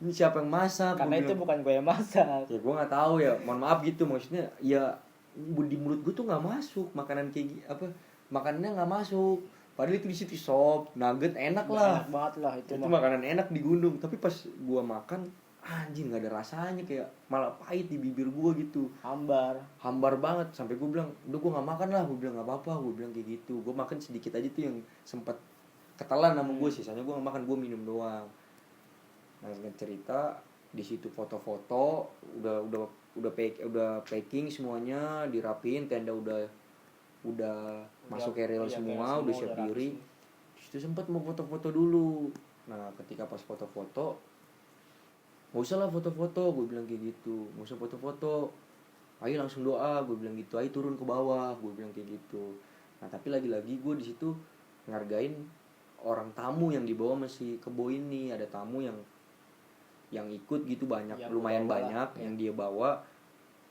[SPEAKER 2] ini siapa yang masak,
[SPEAKER 1] karena itu bukan gue yang masak.
[SPEAKER 2] Ya gue nggak tahu ya, mohon maaf gitu, maksudnya ya di mulut gue tuh nggak masuk makanan kayak apa, makanannya nggak masuk. Padahal itu di situ sop, nugget enak lah,
[SPEAKER 1] enak banget lah itu
[SPEAKER 2] makanan enak di gunung. Tapi pas gue makan, anjing nggak ada rasanya, kayak malah pahit di bibir gue gitu, hambar banget. Sampai gue bilang, udah gue nggak makan lah, gue bilang nggak apa-apa, gue bilang kayak gitu. Gue makan sedikit aja tuh yang sempat ketelan sama gue, sisanya gue nggak makan, gue minum doang. Nah cerita di situ foto-foto, udah packing semuanya, dirapin, tenda udah masuk keril semua, udah siap diri. Itu sempat mau foto-foto dulu. Nah ketika pas foto-foto, nggak usah lah foto-foto, gue bilang kayak gitu, nggak usah foto-foto, ayo langsung doa, gue bilang gitu, ayo turun ke bawah, gue bilang kayak gitu. Nah tapi lagi-lagi gue di situ ngargain orang tamu yang dibawa masih kebo ini, ada tamu yang ikut gitu banyak, lumayan banyak yang dia bawa,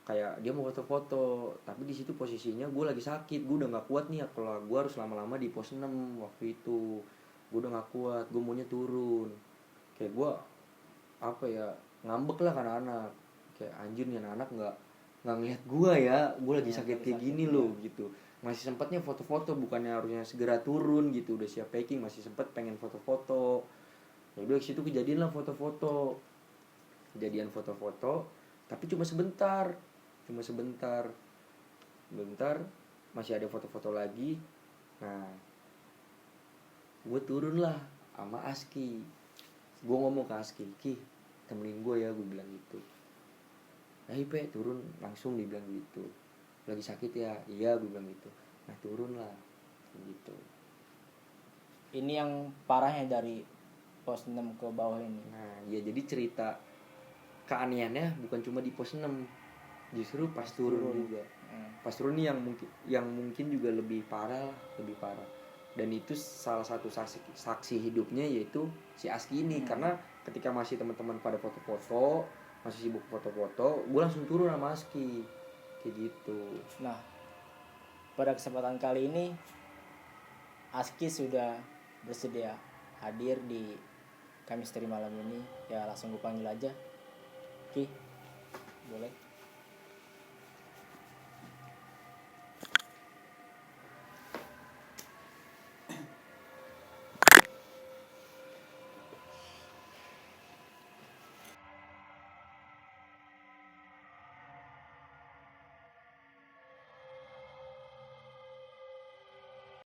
[SPEAKER 2] kayak dia mau foto-foto. Tapi di situ posisinya gue lagi sakit, gue udah nggak kuat nih, kalau gue harus lama-lama di pos 6 waktu itu, gue udah nggak kuat, gue maunya turun. Kayak gue apa ya, ngambek lah kan anak, kayak anjir nih anak nggak ngeliat gue ya, gue lagi sakit kayak gini loh gitu. Masih sempatnya foto-foto, bukannya harusnya segera turun gitu, udah siap packing, masih sempet pengen foto-foto. Ya udah situ kejadian lah foto-foto, tapi cuma sebentar, masih ada foto-foto lagi. Nah gue turun lah sama Aski, gue ngomong ke Aski, Ki temenin gue ya, gue bilang gitu. Nah Ipe turun langsung, dibilang gitu, lagi sakit ya, iya gue bilang gitu. Nah turun lah gitu.
[SPEAKER 1] Ini yang parahnya dari pos 6 ke bawah ini.
[SPEAKER 2] Nah ya, jadi cerita keanehannya bukan cuma di pos 6, Justru pas turun juga. Pas turun nih yang mungkin juga lebih parah. Dan itu salah satu saksi hidupnya yaitu si Aski ini. Karena ketika masih teman-teman pada foto-foto, masih sibuk foto-foto, gue langsung turun sama Aski kayak gitu.
[SPEAKER 1] Nah, pada kesempatan kali ini Aski sudah bersedia hadir di Kamisteri malam ini. Ya langsung gue panggil aja. Ki, boleh?